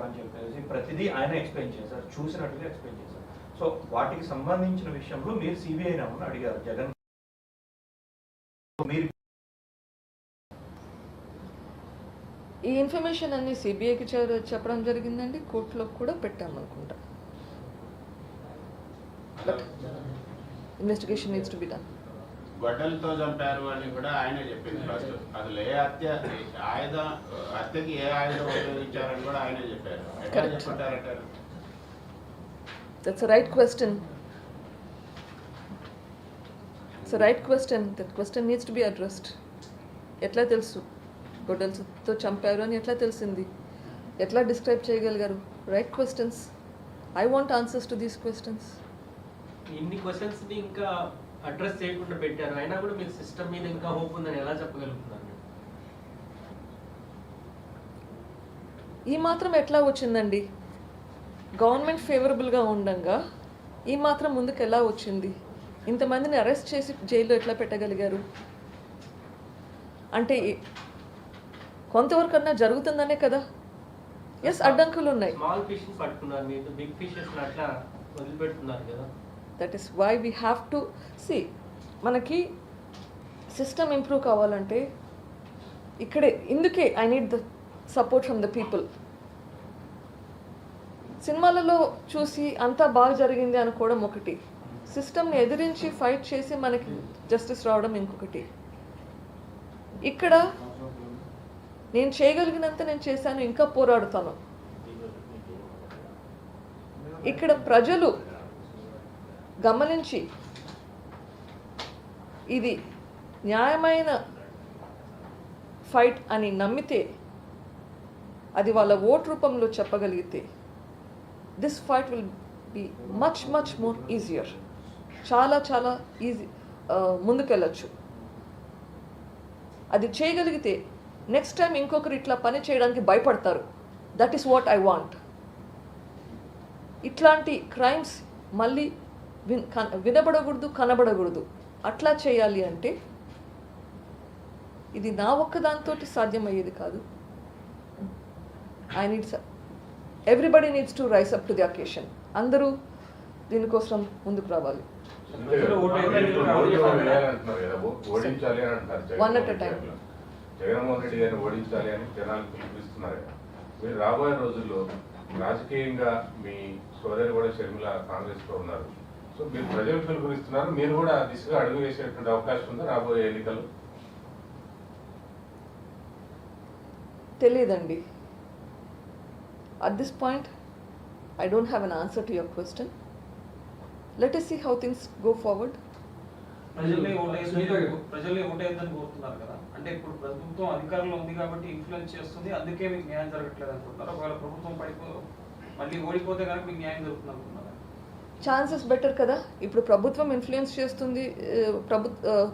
అని చెప్పేసి ప్రతిదీ ఆయన ఎక్స్ప్లెయిన్ చేశారు, చూసినట్టుగా ఎక్స్ప్లెయిన్ చేశారు. సో వాటికి సంబంధించిన విషయంలో మీరు సిబిఐని ఏమన్నా అడిగారు జగన్? మీరు ఈ ఇన్ఫర్మేషన్ అన్ని సిబిఐకి చెప్పడం జరిగిందండి, కోర్టులో కూడా పెట్టామనుకుంటా. But investigation needs to be done. గొడ్డలతో చంపారు అని కూడా ఆయనే చెప్పింది ఫస్ట్. అసలు ఏ హత్యకి ఏ ఆయుధం ఉపయోగించారని కూడా ఆయనే చెప్పారు. ఎట్లా చెప్పుకుంటారంటారు? That's a right question. It's a right question. That question needs to be addressed. ఎట్లా తెలుసు గొడ్డలతో చంపారు అని ఎట్లా తెలిసింది, ఎట్లా డిస్క్రైబ్ చేయగలిగారు? Right questions. I want answers to these questions. ఇన్ని క్వశ్చన్స్ని ఇంకా అడ్రస్ చేయకుండా పెట్టారు, అయినా కూడా మీకు సిస్టమ్ మీద ఇంకా హోప్ ఉందని ఎలా చెప్పగలుగుతున్నారు? ఈ మాత్రం ఎట్లా వచ్చిందండి? గవర్నమెంట్ ఫేవరబుల్గా ఉండగా ఈ మాత్రం ముందుకు ఎలా వచ్చింది? ఇంతమందిని అరెస్ట్ చేసి జైల్లో ఎట్లా పెట్టగలిగారు? అంటే కొంతవరకన్నా జరుగుతుందనే కదా. ఎస్, అడ్డంకులు ఉన్నాయి. స్మాల్ ఫిష్ పట్టుకున్నారు, మీరు బిగ్ ఫిషెస్ అట్లా వదిలిపెడుతున్నారు కదా. That is why we have to see. మనకి సిస్టమ్ ఇంప్రూవ్ కావాలంటే ఇక్కడే, ఇందుకే I need the support from the people. సినిమాలలో చూసి అంతా బాగా జరిగింది అనుకోవడం ఒకటి, సిస్టమ్ని ఎదిరించి ఫైట్ చేసి మనకి జస్టిస్ రావడం ఇంకొకటి. ఇక్కడ నేను చేయగలిగినంత నేను చేశాను, ఇంకా పోరాడుతాను. ఇక్కడ ప్రజలు గమనించి ఇది న్యాయమైన ఫైట్ అని నమ్మితే, అది వాళ్ళ ఓట్ రూపంలో చెప్పగలిగితే, this fight will be much more easier. చాలా ఈజీ ముందుకెళ్ళచ్చు. అది చేయగలిగితే నెక్స్ట్ టైం ఇంకొకరు ఇట్లా పని చేయడానికి భయపడతారు. That is what I want. ఇట్లాంటి క్రైమ్స్ మళ్ళీ వినబడకూడదు, కనబడకూడదు. అట్లా చేయాలి అంటే ఇది నా ఒక్కదాంతో సాధ్యమయ్యేది కాదు. Everybody needs to rise up to the occasion. అందరూ దీనికోసం ముందుకు రావాలి. One at a time. Jaganmohan Reddy గారిని ఓడించాలి అని జనాలు పిలిపిస్తున్నారు. మీరు రాబోయే రోజుల్లో రాజకీయంగా మీ సోదరి కూడా షర్మిల కాంగ్రెస్ లో ఉన్నారు. సో మీరు ప్రజలు పిలుపునిస్తున్నారు, మీరు కూడా దిశగా అడుగు వేసేటువంటి అవకాశం ఉందా రాబోయే ఎన్నికలు? తెలియదండి. At this point, I don't have an answer to your question. Let us see how things go forward. ప్రజల్ని ఓటేద్దని కోరుతున్నారు కదా, అంటే ఇప్పుడు ప్రభుత్వం అధికారంలో ఉంది కాబట్టి ఇన్ఫ్లుయెన్స్ చేస్తుంది, అందుకే మీకు న్యాయం జరగట్లేదు అనుకుంటున్నారు. ఒకవేళ ప్రభుత్వం మళ్ళీ ఓడిపోతే కనుక మీకు న్యాయం జరుగుతుంది అనుకుంటున్నారు? ఛాన్సెస్ బెటర్ కదా. ఇప్పుడు ప్రభుత్వం ఇన్ఫ్లుయెన్స్ చేస్తుంది,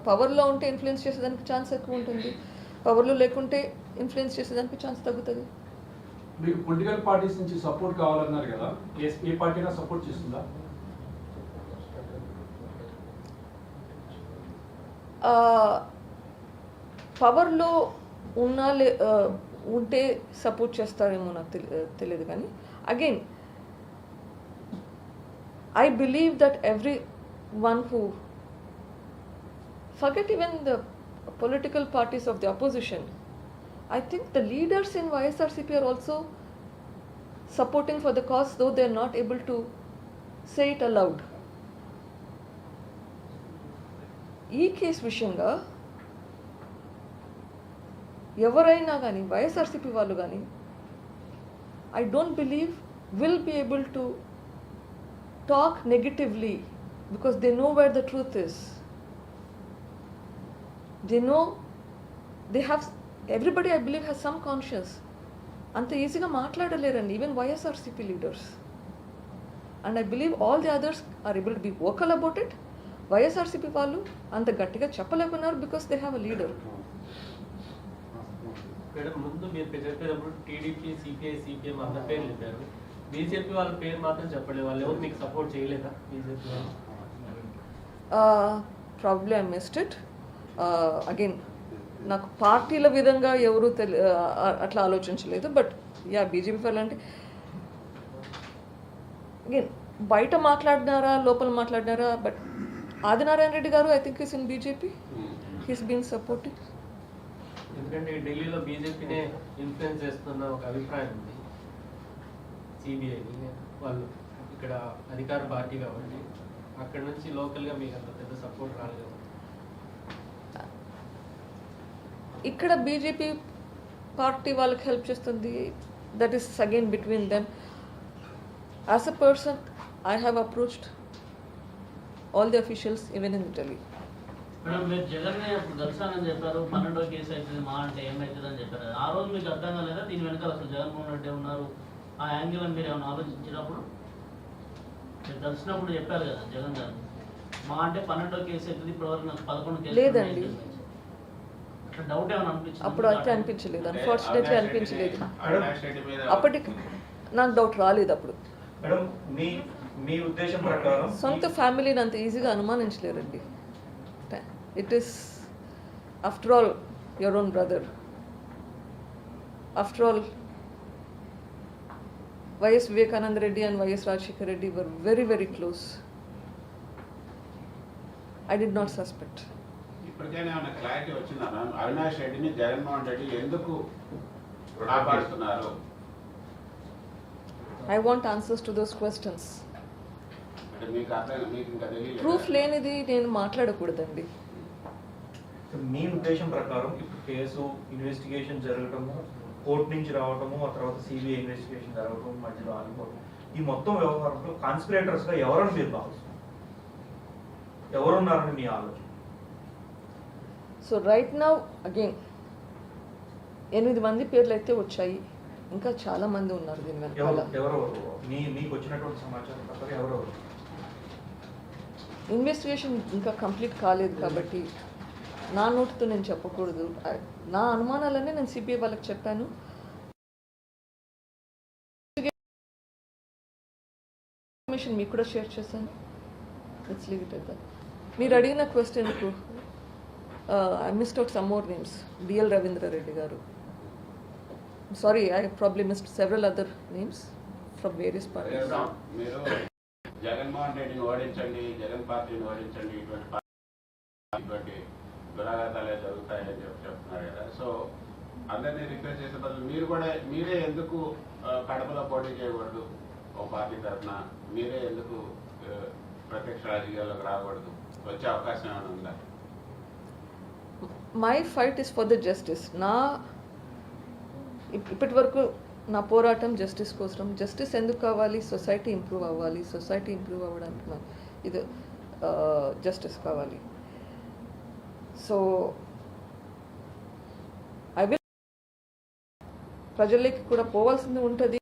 పవర్లో ఉంటే ఇన్ఫ్లుయెన్స్ చేసేదానికి ఛాన్స్ ఎక్కువ ఉంటుంది, పవర్లో లేకుంటే ఇన్ఫ్లుయెన్స్ చేసేదానికి ఛాన్స్ తగ్గుతుంది. మీకు పొలిటికల్ పార్టీస్ నుంచి సపోర్ట్ కావాలన్నారు కదా, ఏ పార్టీనా సపోర్ట్ చేస్తుందా? పవర్లో ఉంటే సపోర్ట్ చేస్తారేమో నాకు తెలియదు. కానీ again I believe that everyone who, forget even the political parties of the opposition, I think the leaders in YSRCP are also supporting for the cause, though they are not able to say it aloud. ఈ case విషయంగా ఎవరైనా కానీ వైఎస్ఆర్సీపీ వాళ్ళు కానీ I don't believe will be able to talk negatively because they know where the truth is. They know, they have, everybody I believe has some conscious. అంత ఈజీగా మాట్లాడలేరండి even YSRCP leaders. And I believe all the others are able to be vocal about it. YSRCP వాళ్ళు అంత గట్టిగా చెప్పలేకున్నారు because they have a leader. Madam, ముందు మీరు చెప్పేటప్పుడు టీడీపీ, సిపిఐ, సిపిఎం అందరి పేర్లు చెప్పారు. బీజేపీ వాళ్ళ పేరు మాత్రం చెప్పలేదు. వాళ్ళు ఎవరు మీకు సపోర్ట్ చేయలేదా బీజేపీ వాళ్ళు? Probably I missed it. Again నాకు పార్టీల విధంగా ఎవరు అట్లా ఆలోచించలేదు. బట్ యా, బీజేపీ వాళ్ళు అంటే అగైన్ బయట మాట్లాడినారా లోపల మాట్లాడినారా, but Adinarayana Reddy garu I think is in BJP, he's been supporting. ఎందుకంటే ఢిల్లీలో బీజేపీనే ఇన్ఫ్లుయెన్స్ చేస్తున్న ఒక అభిప్రాయం ఉంది సిబిఐని. వాళ్ళు ఇక్కడ అధికార పార్టీ కాబట్టి అక్కడ నుంచి లోకల్గా మీకు అంత పెద్ద సపోర్ట్ రాలేదు. ఇక్కడ బీజేపీ పార్టీ వాళ్ళకి హెల్ప్ చేస్తుంది. That is again between them. As a person I have approached all the officials even in Delhi. Madam, మీరు జగన్ అప్పుడు కలిసానని చెప్పారు. 12వ కేసు అవుతుంది మా అంటే ఏమవుతుంది అని చెప్పారు. ఆ రోజు మీకు అర్థం కాలేదా దీని వెనకాల అసలు జగన్మోహన్ రెడ్డి ఉన్నారు? ఆ యాంగిల్ అని మీరు ఏమైనా ఆలోచించినప్పుడు మీరు కలిసినప్పుడు చెప్పారు కదా జగన్ గారు, మా అంటే 12వ కేసు అవుతుంది, ఇప్పటివరకు నాకు 11 కేసు లేదండి, అట్లా డౌట్ ఏమైనా అనిపించింది? అప్పుడు అయితే అనిపించలేదు, అన్ఫార్చునేట్లీ అనిపించలేదు. అవినాష్ రెడ్డి మీద అప్పటికి నాకు డౌట్ రాలేదు అప్పుడు. మేడం, మీ ఉద్దేశం ప్రకారం సొంత ఫ్యామిలీని అంత ఈజీగా అనుమానించలేరండి. It is after all your own brother. After all YS Vivekananda Reddy and YS Rajasekhar Reddy were very very close. I did not suspect. ఇప్పటికైనా ఏమైనా క్లారిటీ వచ్చిందా మ్యామ్? అవినాష్ రెడ్డిని జగన్మోహన్ రెడ్డి ఎందుకు కాపాడుతున్నారు? I want answers to those questions. అంటే మీకు అర్థం, మీకు ఇంకా తెలియదు. ప్రూఫ్ లేనిది నేను మాట్లాడకూడదండి. మీ ఉద్దేశం ప్రకారం ఇప్పుడు కేసు ఇన్వెస్టిగేషన్ జరగటము, కోర్టు నుంచి రావటము, ఆ తర్వాత సిబిఐ ఇన్వెస్టిగేషన్ జరగటం, మధ్యలో ఆగిపోవడం, ఈ మొత్తం వ్యవహారంలో కాన్స్పిరేటర్స్గా ఎవరని మీరు భావిస్తారు? ఎవరున్నారని మీ ఆలోచన? సో రైట్ నౌ అగైన్ 8 మంది పేర్లు అయితే వచ్చాయి, ఇంకా చాలా మంది ఉన్నారు దీని వెనకాల. ఎవరెవరు మీకు వచ్చినటువంటి సమాచారం ప్రకారం ఎవరెవరు? ఇన్వెస్టిగేషన్ ఇంకా కంప్లీట్ కాలేదు కాబట్టి నా నోటితో నేను చెప్పకూడదు. నా అనుమానాలన్నీ నేను సిబిఐ వాళ్ళకి చెప్పాను. ఇన్ఫర్మేషన్ మీకు కూడా షేర్ చేశాను. Let's leave it at that. మీరు అడిగిన క్వశ్చన్కు I missed out some more names. DL Ravindra Reddy garu, sorry, I probably missed several other names from various parties. మీరు జగన్మోహన్ రెడ్డిని ఓడించండి, జగన్ పార్టీని ఓడించండి, ఇటువంటి దురాఘాతాలే జరుగుతాయని చెప్తున్నారు కదా. సో అందరినీ రిక్వెస్ట్ చేసే బదులు మీరే ఎందుకు కడపలో పోటీ చేయకూడదు? ఓ పార్టీ తరఫున మీరే ఎందుకు ప్రత్యక్ష రాజకీయాల్లోకి రాకూడదు? వచ్చే అవకాశం ఏమైనా ఉందా? My fight is for the justice. ఇప్పటి వరకు నా పోరాటం జస్టిస్ కోసం. జస్టిస్ ఎందుకు కావాలి? సొసైటీ ఇంప్రూవ్ అవ్వాలి. సొసైటీ ఇంప్రూవ్ అవ్వడానికి ఇది జస్టిస్ కావాలి. సో ఐ విల్ ప్రజల్లోకి కూడా పోవాల్సింది ఉంటుంది.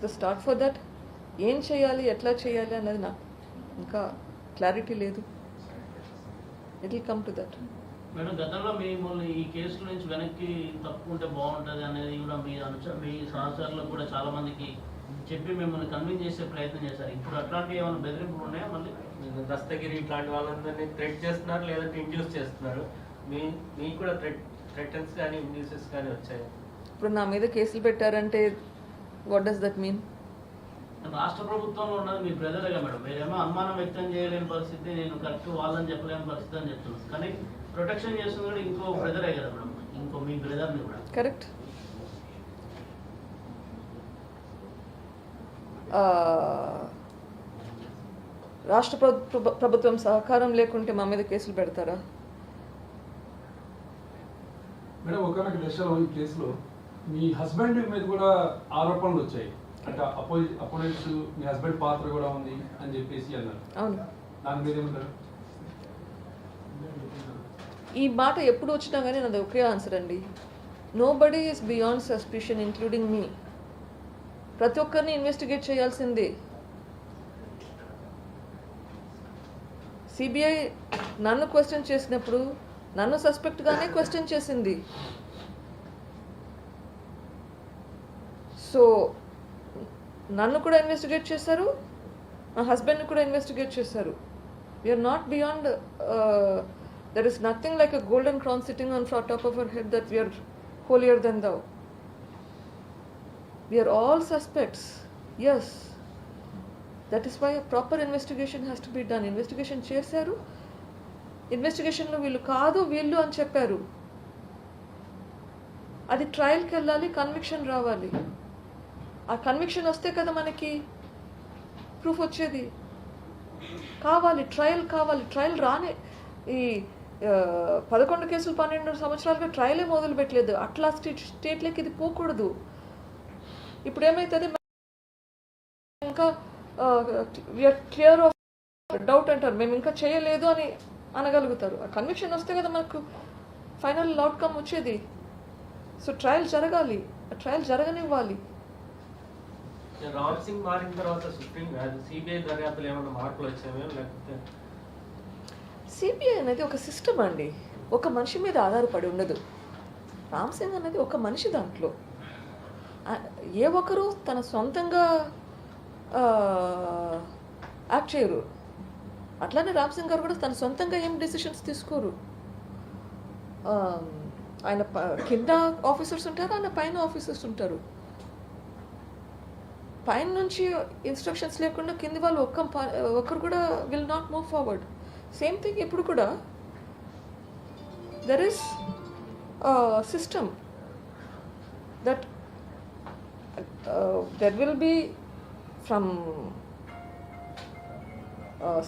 The start for that. ఏం చేయాలి, ఎట్లా చేయాలి అన్నది నాకు ఇంకా క్లారిటీ లేదు. It will come to that. Madam, గతంలో మిమ్మల్ని ఈ కేసుల నుంచి వెనక్కి తప్పుకుంటే బాగుంటుంది అనేది కూడా మీ సహచరులకు కూడా చాలా మందికి చెప్పి మిమ్మల్ని కన్విన్స్ చేసే ప్రయత్నం చేశారు. ఇప్పుడు అట్లాంటివి ఏమైనా బెదిరింపులు ఉన్నాయా? మళ్ళీ దస్తగిరి ఇట్లాంటి వాళ్ళందరినీ థ్రెట్ చేస్తున్నారు, లేదంటే ఇండ్యూస్ చేస్తున్నారు. మీకు కూడా థ్రెటన్స్ కానీ ఇండ్యూసెస్ కానీ వచ్చాయి? ఇప్పుడు నా మీద కేసులు పెట్టారంటే వాట్ డస్ దట్ మీన్? రాష్ట్ర ప్రభుత్వంలో ఉన్నది మీ బ్రదర్గా మేడం. మీరేమో అనుమానం వ్యక్తం చేయలేని పరిస్థితి, నేను కరెక్ట్ వాళ్ళని చెప్పలేని పరిస్థితి అని చెప్తున్నాను. కానీ ప్రొటెక్షన్ చేస్తుంది కూడా ఇంకో బ్రదరే కదా మేడం, ఇంకో మీ బ్రదర్ని కూడా. కరెక్ట్. రాష్ట్ర ప్రభుత్వం సహకారం లేకుంటే మా మీద కేసులు పెడతారా? మేడం, ఒకనొక దశలో ఈ కేసులో మీ హస్బెండ్ మీద కూడా ఆరోపణలు వచ్చాయి. అంటే అపోనెంట్స్ మీ హస్బెండ్ పాత్ర కూడా ఉంది అని చెప్పేసి అన్నారు. అవును. దాని మీద ఏమంటారు? ఈ మాట ఎప్పుడు వచ్చినా కానీ నాది ఒకే ఆన్సర్ అండి. Nobody is beyond suspicion including me. ప్రతి ఒక్కరిని ఇన్వెస్టిగేట్ చేయాల్సిందే. సిబిఐ నన్ను క్వశ్చన్ చేసినప్పుడు నన్ను సస్పెక్ట్గానే క్వశ్చన్ చేసింది. సో నన్ను కూడా ఇన్వెస్టిగేట్ చేశారు, మా హస్బెండ్ని కూడా ఇన్వెస్టిగేట్ చేశారు. We're not beyond, there is nothing like a golden crown sitting on top of our head that we're holier than thou. We're all suspects. Yes, that is why proper investigation has to be done. Investigation చేశారు, ఇన్వెస్టిగేషన్లో వీళ్ళు కాదు వీళ్ళు అని చెప్పారు. అది ట్రయల్కి వెళ్ళాలి, conviction రావాలి. ఆ కన్విక్షన్ వస్తే కదా మనకి ప్రూఫ్ వచ్చేది. కావాలి, ట్రయల్ కావాలి. ట్రయల్ రానే ఈ 11 కేసులు 12 సంవత్సరాలుగా ట్రయలే మొదలు పెట్టలేదు. అట్లా స్టేట్లోకి ఇది పోకూడదు. ఇప్పుడు ఏమవుతుంది, ఇంకా వీఆర్ క్లియర్ ఆఫ్ డౌట్ అంటారు, మేము ఇంకా చేయలేదు అని అనగలుగుతారు. ఆ కన్విక్షన్ వస్తే కదా మనకు ఫైనల్ అవుట్కమ్ వచ్చేది. సో ట్రయల్ జరగాలి, ఆ ట్రయల్ జరగనివ్వాలి. రామ్ సింగ్ మారిన తర్వాత సిబిఐ దర్యాప్తులు ఏమైనా మార్పులు వచ్చాయో లేకపోతే? సిబిఐ అనేది ఒక సిస్టమ్ అండి, ఒక మనిషి మీద ఆధారపడి ఉండదు. రామ్ సింగ్ అనేది ఒక మనిషి. దాంట్లో ఏ ఒక్కరు తన సొంతంగా యాక్ట్ చేయరు. అట్లానే రామ్ సింగ్ గారు కూడా తన సొంతంగా ఏం డెసిషన్స్ తీసుకోరు. ఆయన కింద ఆఫీసర్స్ ఉంటారు, ఆయన పైన ఆఫీసర్స్ ఉంటారు. పైన నుంచి ఇన్స్ట్రక్షన్స్ లేకుండా కింది వాళ్ళు ఒక్కరు కూడా will not move forward. Same thing ఇప్పుడు కూడా there is system that there will be from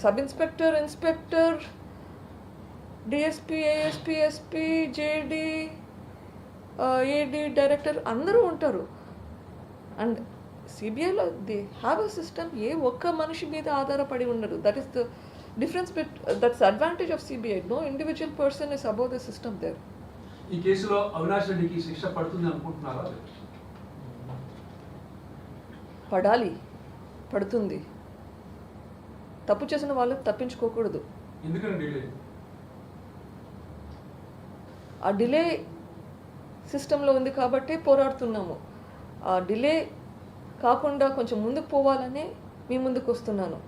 sub inspector, inspector, DSP, ASP, SP, JD, AD, director అందరూ ఉంటారు. అండ్ సిబిఐలో దే హ్యావ్ అ సిస్టమ్. ఏ ఒక్క మనిషి మీద ఆధారపడి ఉండరు. That is the difference that's advantage of CBI. No individual person is above the system there. ఈ కేసులో అవినాష్ రెడ్డికి శిక్ష పడుతుంది అనుకుంటున్నారా? పడాలి, పడుతుంది. తప్పు చేసిన వాళ్ళు తప్పించుకోకూడదు. ఎందుకని డిలే? ఆ డిలే సిస్టంలో ఉంది కాబట్టి పోరాడుతున్నాము. ఆ డిలే కాకుండా కొంచెం ముందుకు పోవాలని మీ ముందుకు వస్తున్నాను.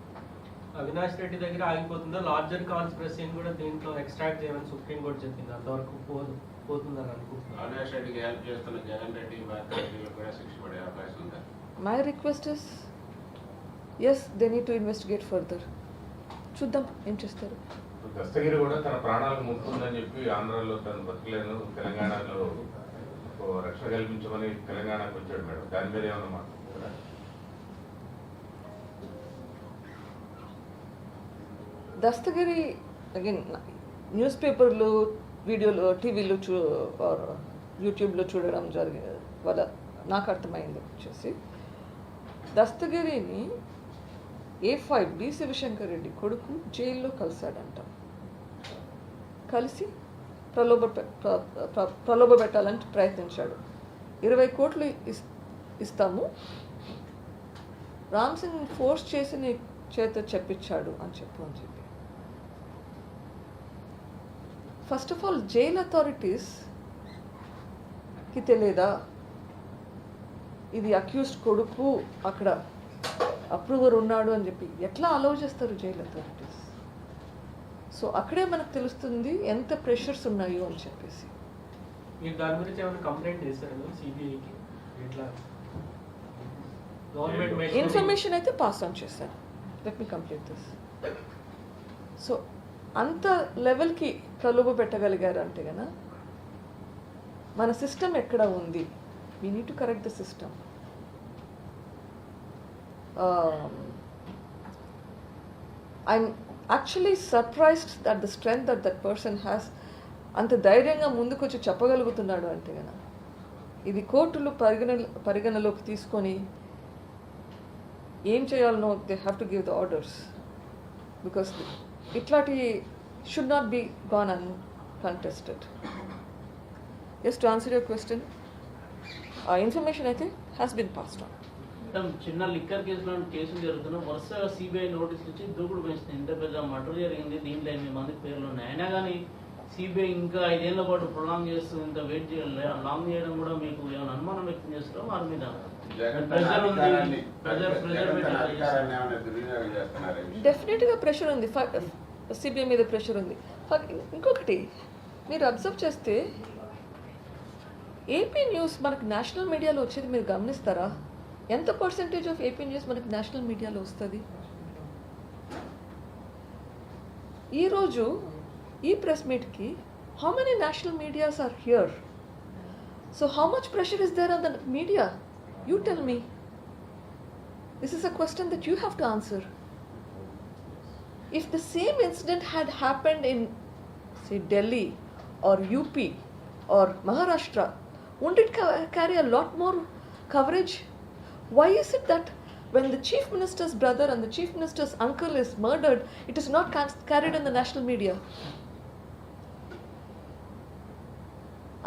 అవినాష్ రెడ్డి దగ్గర ఆగిపోతుందా? లార్జర్ కాన్స్పిరసీని కూడా దీంట్లో ఎక్స్ట్రాక్ట్ చేయమని సుప్రీంకోర్టు చెప్పింది. అంతవరకు పోతుందని అనుకుంటున్నాను. అవినాష్ రెడ్డికి హెల్ప్ చేస్తున్న జగన్ రెడ్డి కూడా శిక్ష పడే అవకాశం ఉందా? My request is yes, they need to investigate further. చూద్దాం ఏం చేస్తారు. దస్తగిరి కూడా తన ప్రాణాలకు ముప్పుందని చెప్పి ఆంధ్రాలో తను బతకలేను, తెలంగాణలో రక్షణ కల్పించమని తెలంగాణకు వచ్చాడు మేడం. దాని మీద ఏమన్నా మాట్లాడుతున్నారా? దస్తగిరి అగైన్ న్యూస్ పేపర్లు, వీడియోలు, టీవీలో యూట్యూబ్లో చూడడం జరిగింది వల్ల నాకు అర్థమైంది. వచ్చేసి దస్తగిరిని A5 B శివశంకర్ రెడ్డి కొడుకు జైల్లో కలిశాడంట. కలిసి ప్రలోభ పెట్టాలని ప్రయత్నించాడు. 20 కోట్లు ఇస్తాము, రామ్ సింగ్ ఫోర్స్ చేసి నీ చేత చెప్పించాడు అని చెప్పి ఫస్ట్ ఆఫ్ ఆల్ జైల్ అథారిటీస్కి తెలియదా ఇది అక్యూజ్డ్ కొడుకు, అక్కడ అప్రూవర్ ఉన్నాడు అని చెప్పి ఎట్లా అలౌ చేస్తారు జైల్ అథారిటీస్? సో అక్కడే మనకు తెలుస్తుంది ఎంత ప్రెషర్స్ ఉన్నాయో అని చెప్పేసి. మీరు దాని గురించి ఏమైనా కంప్లైంట్ చేశారు సిబిఐకి? ఎట్లా గవర్నమెంట్ ఇన్ఫర్మేషన్ అయితే పాస్ ఆన్ చేశాను. Let me complete this. So అంత లెవెల్కి ప్రలోభ పెట్టగలిగారు అంటే కదా మన సిస్టమ్ ఎక్కడ ఉంది? We need to correct the system. I'm actually surprised that the strength that that person has. అంత ధైర్యంగా ముందుకొచ్చి చెప్పగలుగుతున్నాడు అంటే కదా ఇది కోర్టులు పరిగణలోకి తీసుకొని ఏం చేయాలనో they have to give the orders. Because ఇట్లాంటి should not be gone contested. Yes, to answer your question, information I think has been passed on. Madam చిన్న లిక్కర్ కేసులో కేసులు జరుగుతున్నా వరుసగా సిబిఐ నోటీసులు ఇచ్చి దూకుడు పెంచుతుంది. ఇంత పెద్ద మర్డర్ జరిగింది, దీంట్లో 8 మంది పేర్లు ఉన్నాయి. అయినా కానీ సిబిఐ ఇంకా 5 ఏళ్ల పాటు ప్రొలాంగ్ చేస్తూ ఇంత వెయిట్ చేయాలి. లాంగ్ చేయడం కూడా మీకు ఏమైనా అనుమానం వ్యక్తం చేస్తారో వారి మీద ప్రెషర్ ఉంది, డెఫినెట్గా ప్రెషర్ ఉంది, సిబిఐ మీద ప్రెషర్ ఉంది. ఇంకొకటి మీరు అబ్జర్వ్ చేస్తే ఏపీ న్యూస్ మనకు నేషనల్ మీడియాలో వచ్చేది మీరు గమనిస్తారా? ఎంత పర్సెంటేజ్ ఆఫ్ ఏపీ న్యూస్ మనకు నేషనల్ మీడియాలో వస్తుంది? ఈరోజు ఈ ప్రెస్ మీట్కి how many national medias are here? So how much pressure is there on the media? You tell me. This is a question that you have to answer. If the same incident had happened in, say, Delhi or UP or Maharashtra, wouldn't it carry a lot more coverage? Why is it that when the chief minister's brother and the chief minister's uncle is murdered, it is not carried in the national media?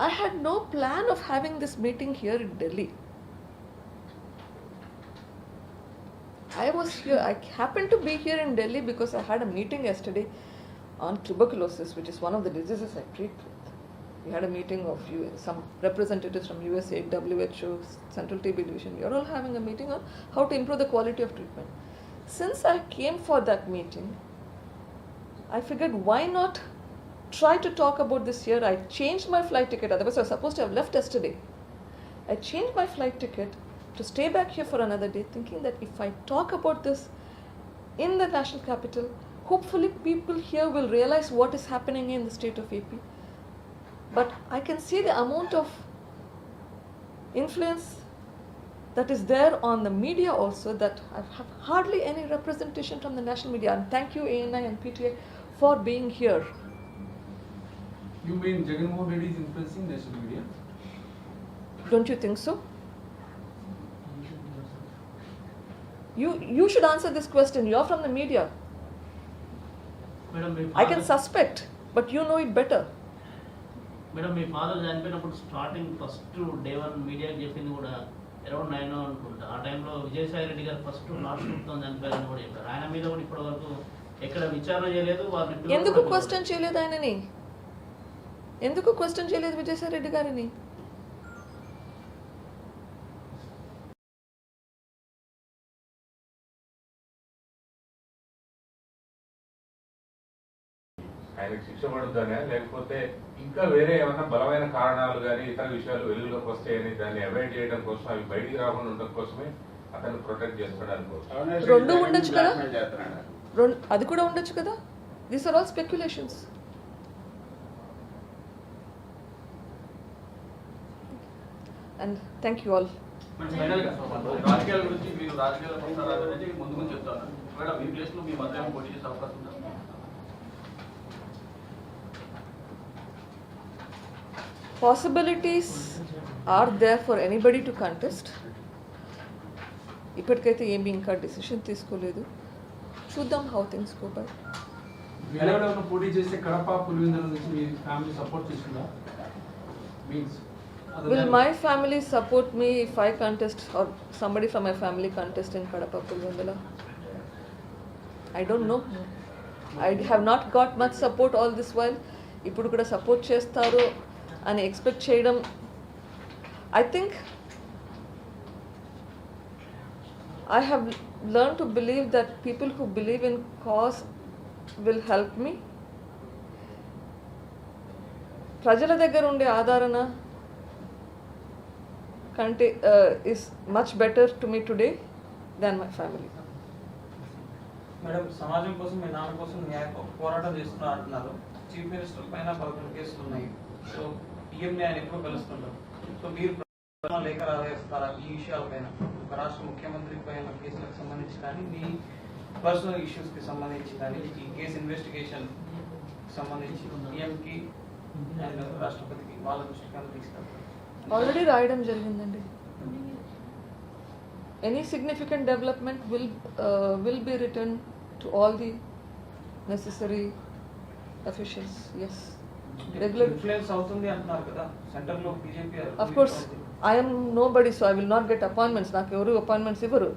I had no plan of having this meeting here in Delhi. I was here, I happened to be here in Delhi because I had a meeting yesterday on tuberculosis, which is one of the diseases I treat with. We had a meeting of some representatives from USA, WHO, Central TB Division. We are all having a meeting on how to improve the quality of treatment. Since I came for that meeting, I figured why not try to talk about this here. I changed my flight ticket, otherwise I was supposed to have left yesterday. I changed my flight ticket to stay back here for another day, thinking that if I talk about this in the national capital, hopefully people here will realize what is happening in the state of AP. But I can see the amount of influence that is there on the media also, that I have hardly any representation from the national media. And thank you ANI and PTA for being here. You mean Jagan Mohan Reddy is influencing national media? Don't you think so? You should answer this question. You're from the media. Madam me I can suspect, but you know it better. Madam me father చనిపోయినప్పుడు starting first day 1 మీడియాకి చెప్పింది కూడా around 9 అనుకుంటా. ఆ టైంలో విజయసాయి రెడ్డి గారు first last తో చనిపోయారని కూడా చెప్పారు. ఆయన మీద కూడా ఇప్పటి వరకు ఎక్కడ విచారణ చేయలేదు. వారిని ఎందుకు క్వశ్చన్ చేయలేదు ఆయనని? ఎందుకు క్వశ్చన్ చేయలేదు విజయసాయి రెడ్డి గారిని? ఆయనకు శిక్ష పడుతుందనే, లేకపోతే ఇంకా వేరే ఏమైనా బలమైన కారణాలు కానీ ఇతర విషయాలు వెలుగులోకి వస్తాయని దాన్ని అవాయిడ్ చేయడం కోసం, అవి బయటికి రాకుండా ఉండడం కోసమే అతను ప్రొటెక్ట్ చేస్తాడు అనుకోవచ్చు. రెండు ఉండొచ్చు కదా, అది కూడా ఉండొచ్చు కదా. These are all speculations. And thank you all. రాజకీయాల గురించి మీరు రాజకీయాల ముందు చెప్తాను. ఒకవేళ మీ ప్లేస్ లో మీ మధ్య పోటీ చేసే అవకాశం ఉందా? Possibilities are there for anybody to contest. ఇప్పటికైతే ఏమి ఇంకా డిసిషన్ తీసుకోలేదు. చూద్దాం how things go by. వీళ్ళెవరైనా పోటీ చేస్తే కడప పులివెందుల నుంచి మీ ఫ్యామిలీ సపోర్ట్ చేస్తుందా? Means Will my family support me if I contest or somebody from my family contest in Kadapa Pulvendala? I don't know. I have not got much support all this while. ఇప్పుడు కూడా support చేస్తారు అని expect చేయడం, I think I have learned to believe that people who believe in cause will help me. ప్రజల దగ్గర ఉండే ఆదరణ కంటే is much better to me today than my family. Madam, సమాజం కోసం మీ నాన్న కోసం న్యాయ పోరాటం చేస్తున్నా అంటున్నారు. చీఫ్ మినిస్టర్ పైన 11 కేసులు ఉన్నాయి. సో పిఎంని ఆయన ఎప్పుడు కలుస్తుంటారు. సో మీరు లేఖ రావేస్తారా ఈ విషయాలపైన? ఒక రాష్ట్ర ముఖ్యమంత్రి పైన కేసులకు సంబంధించి కానీ, మీ పర్సనల్ ఇష్యూస్కి సంబంధించి కానీ, ఈ కేసు ఇన్వెస్టిగేషన్ సంబంధించి పిఎంకి అండ్ రాష్ట్రపతికి వాళ్ళ దృష్టికి తీసుకెళ్తారు? ఆల్రెడీ రాయడం జరిగిందండి. Any significant development will be written to all the necessary officials. Yes. Regular. Influence అవుతుంది అంటున్నారు కదా సెంటర్లో BJP. Of course, I am nobody, so I will not get appointments. నాకు ఎవరు appointments ఇవ్వరు.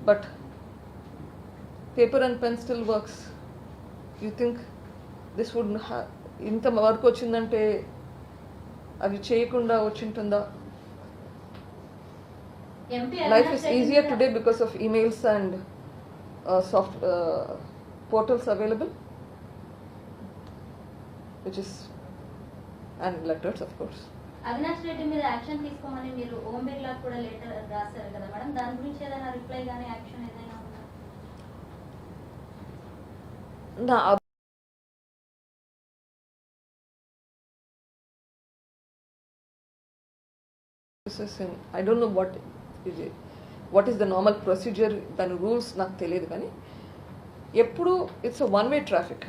But paper and pen still works. You think this would ఇంత వరకు వచ్చిందంటే అవి చేయకుండా వచ్చింటుందా? Life is easier today because of emails and soft portals available, which is, and letters of course. Avinash Reddy మీద action తీసుకోమని మీరు ఓం బిర్లా కూడా లెటర్ రాశారు కదా మేడం, దాని గురించి ఏదైనా రిప్లై కానీ యాక్షన్ ఏదైనా ఉందా? నా I don't know what is the normal procedure, దాని రూల్స్ నాకు తెలియదు, కానీ ఎప్పుడు it's a one way traffic.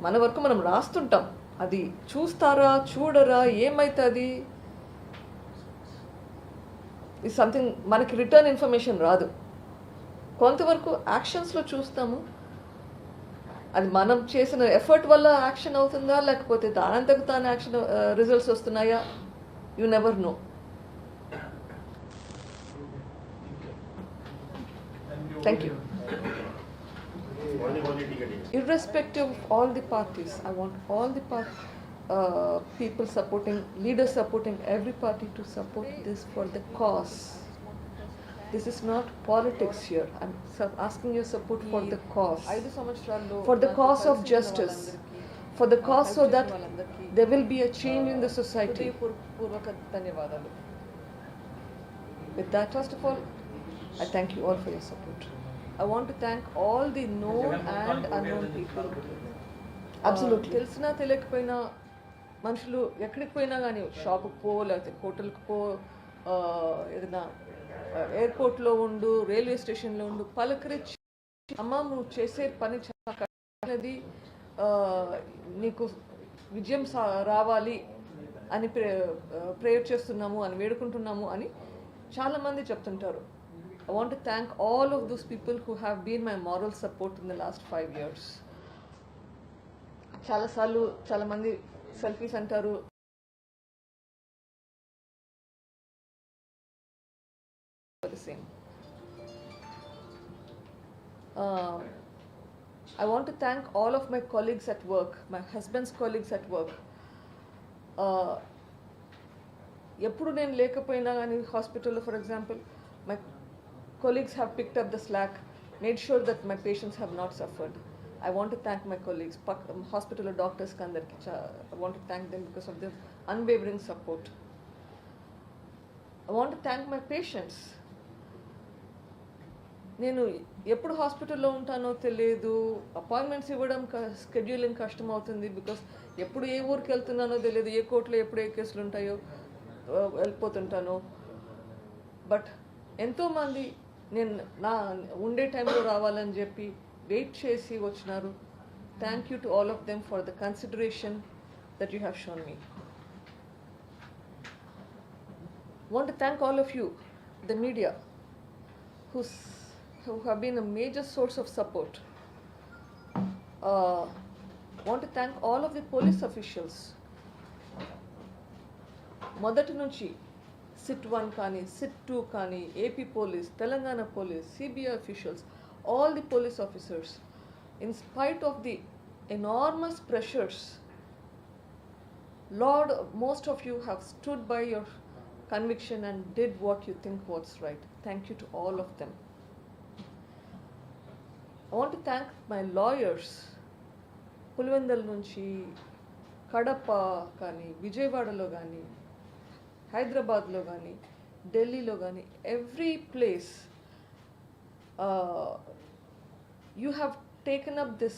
మన వరకు మనం రాస్తుంటాం, అది చూస్తారా చూడరా ఏమవుతుంది ఇది సంథింగ్ మనకి రిటర్న్ ఇన్ఫర్మేషన్ రాదు. కొంతవరకు యాక్షన్స్లో చూస్తాము, అది మనం చేసిన ఎఫర్ట్ వల్ల యాక్షన్ అవుతుందా లేకపోతే దానంతకు తాను యాక్షన్ రిజల్ట్స్ వస్తున్నాయా, you never know. Thank you. Irrespective of all the parties, I want all the people supporting, leaders supporting every party to support this for the cause. This is not politics here. I'm asking your support for the cause. For the cause of justice. For the cause so that there will be a change in the society. With that, first of all, I thank you all for your support. I want to thank all the known and unknown people. Absolutely. తెలిసినా తెలియకపోయినా మనుషులు ఎక్కడికి పోయినా కానీ, షాపుకి పో లేకపోతే హోటల్కి పో, ఏదైనా ఎయిర్పోర్ట్లో ఉండు, రైల్వే స్టేషన్లో ఉండు, పలకరించి అమ్మ నువ్వు చేసే పని చాలా కష్టమైనది, నీకు విజయం రావాలి అని ప్రేయర్ చేస్తున్నాము అని వేడుకుంటున్నాము అని చాలామంది చెప్తుంటారు. I want to thank all of those people who have been my moral support in the last 5 years. చాలాసార్లు చాలామంది సెల్ఫీస్ అంటారు, the same. I want to thank all of my colleagues at work, my husband's colleagues at work. ఎప్పుడు నేను లేకపోయినా కానీ హాస్పిటల్లో, for example, my colleagues have picked up the slack, made sure that my patients have not suffered. I want to thank my colleagues, hospital doctors kandarki. I want to thank them because of their unwavering support. I want to thank my patients. నేను ఎప్పుడు హాస్పిటల్లో ఉంటానో తెలియదు, appointments ఇవ్వడం scheduling కష్టం అవుతుంది, because ఎప్పుడు ఏ ఊరికి వెళ్తున్నానో తెలియదు, ఏ కోర్టులో ఎప్పుడు ఏ కేసులు ఉంటాయో వెళ్ళిపోతుంటాను. బట్ ఎంతోమంది నేను నా ఉండే టైంలో రావాలని చెప్పి వెయిట్ చేసి వచ్చినారు. Thank you to all of them for the consideration that you have shown me. Want to thank all of you, the media, who have been a major source of support. Want to thank all of the police officials. మొదటి నుంచి SIT 1 కానీ, SIT 2 కానీ, AP police, Telangana police, CBI officials, all the police officers, in spite of the enormous pressures, Lord, most of you have stood by your conviction and did what you think was right. Thank you to all of them. I want to thank my lawyers, Pulivendula నుంచి, కడప కానీ, విజయవాడలో కానీ, హైదరాబాద్లో కానీ, ఢిల్లీలో కానీ, every place you have taken up this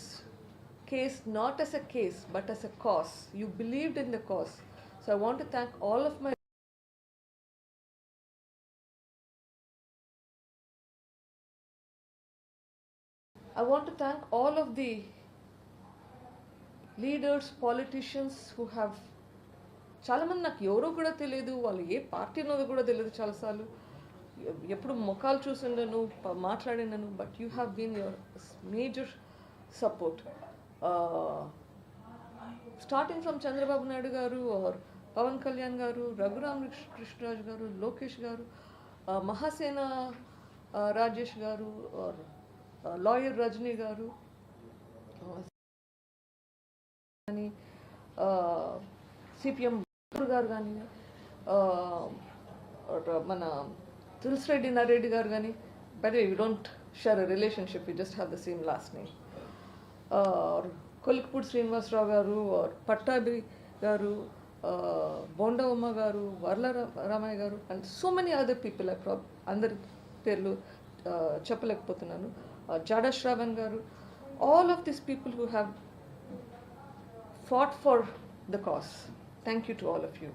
case not as a case but as a cause. You believed in the cause. So I want to thank all of my leaders, politicians who have, చాలామంది నాకు ఎవరో కూడా తెలియదు, వాళ్ళు ఏ party ఉన్నదో కూడా తెలియదు, చాలాసార్లు ఎప్పుడు ముఖాలు చూసిండను, మాట్లాడినాను, but you have been your major support starting from Chandrababu Naidu garu or Pawan Kalyan garu, Raghuram Krishnaraj garu, Lokesh garu, Mahasena Rajesh garu, or lawyer Rajni garu, CPM గారు కానీ మన తులసి రెడ్డి నరెడ్డి గారు కానీ, by the way we don't share a relationship, we just have the same last name, Kolikapudi Srinivasarao garu, Pattabhi garu, Bondavamma garu, Varla Ramaiah garu, and so many other people. అందరి పేర్లు చెప్పలేకపోతున్నాను. Jada Shravan garu, all of this people who have fought for the cause. Thank you to all of you.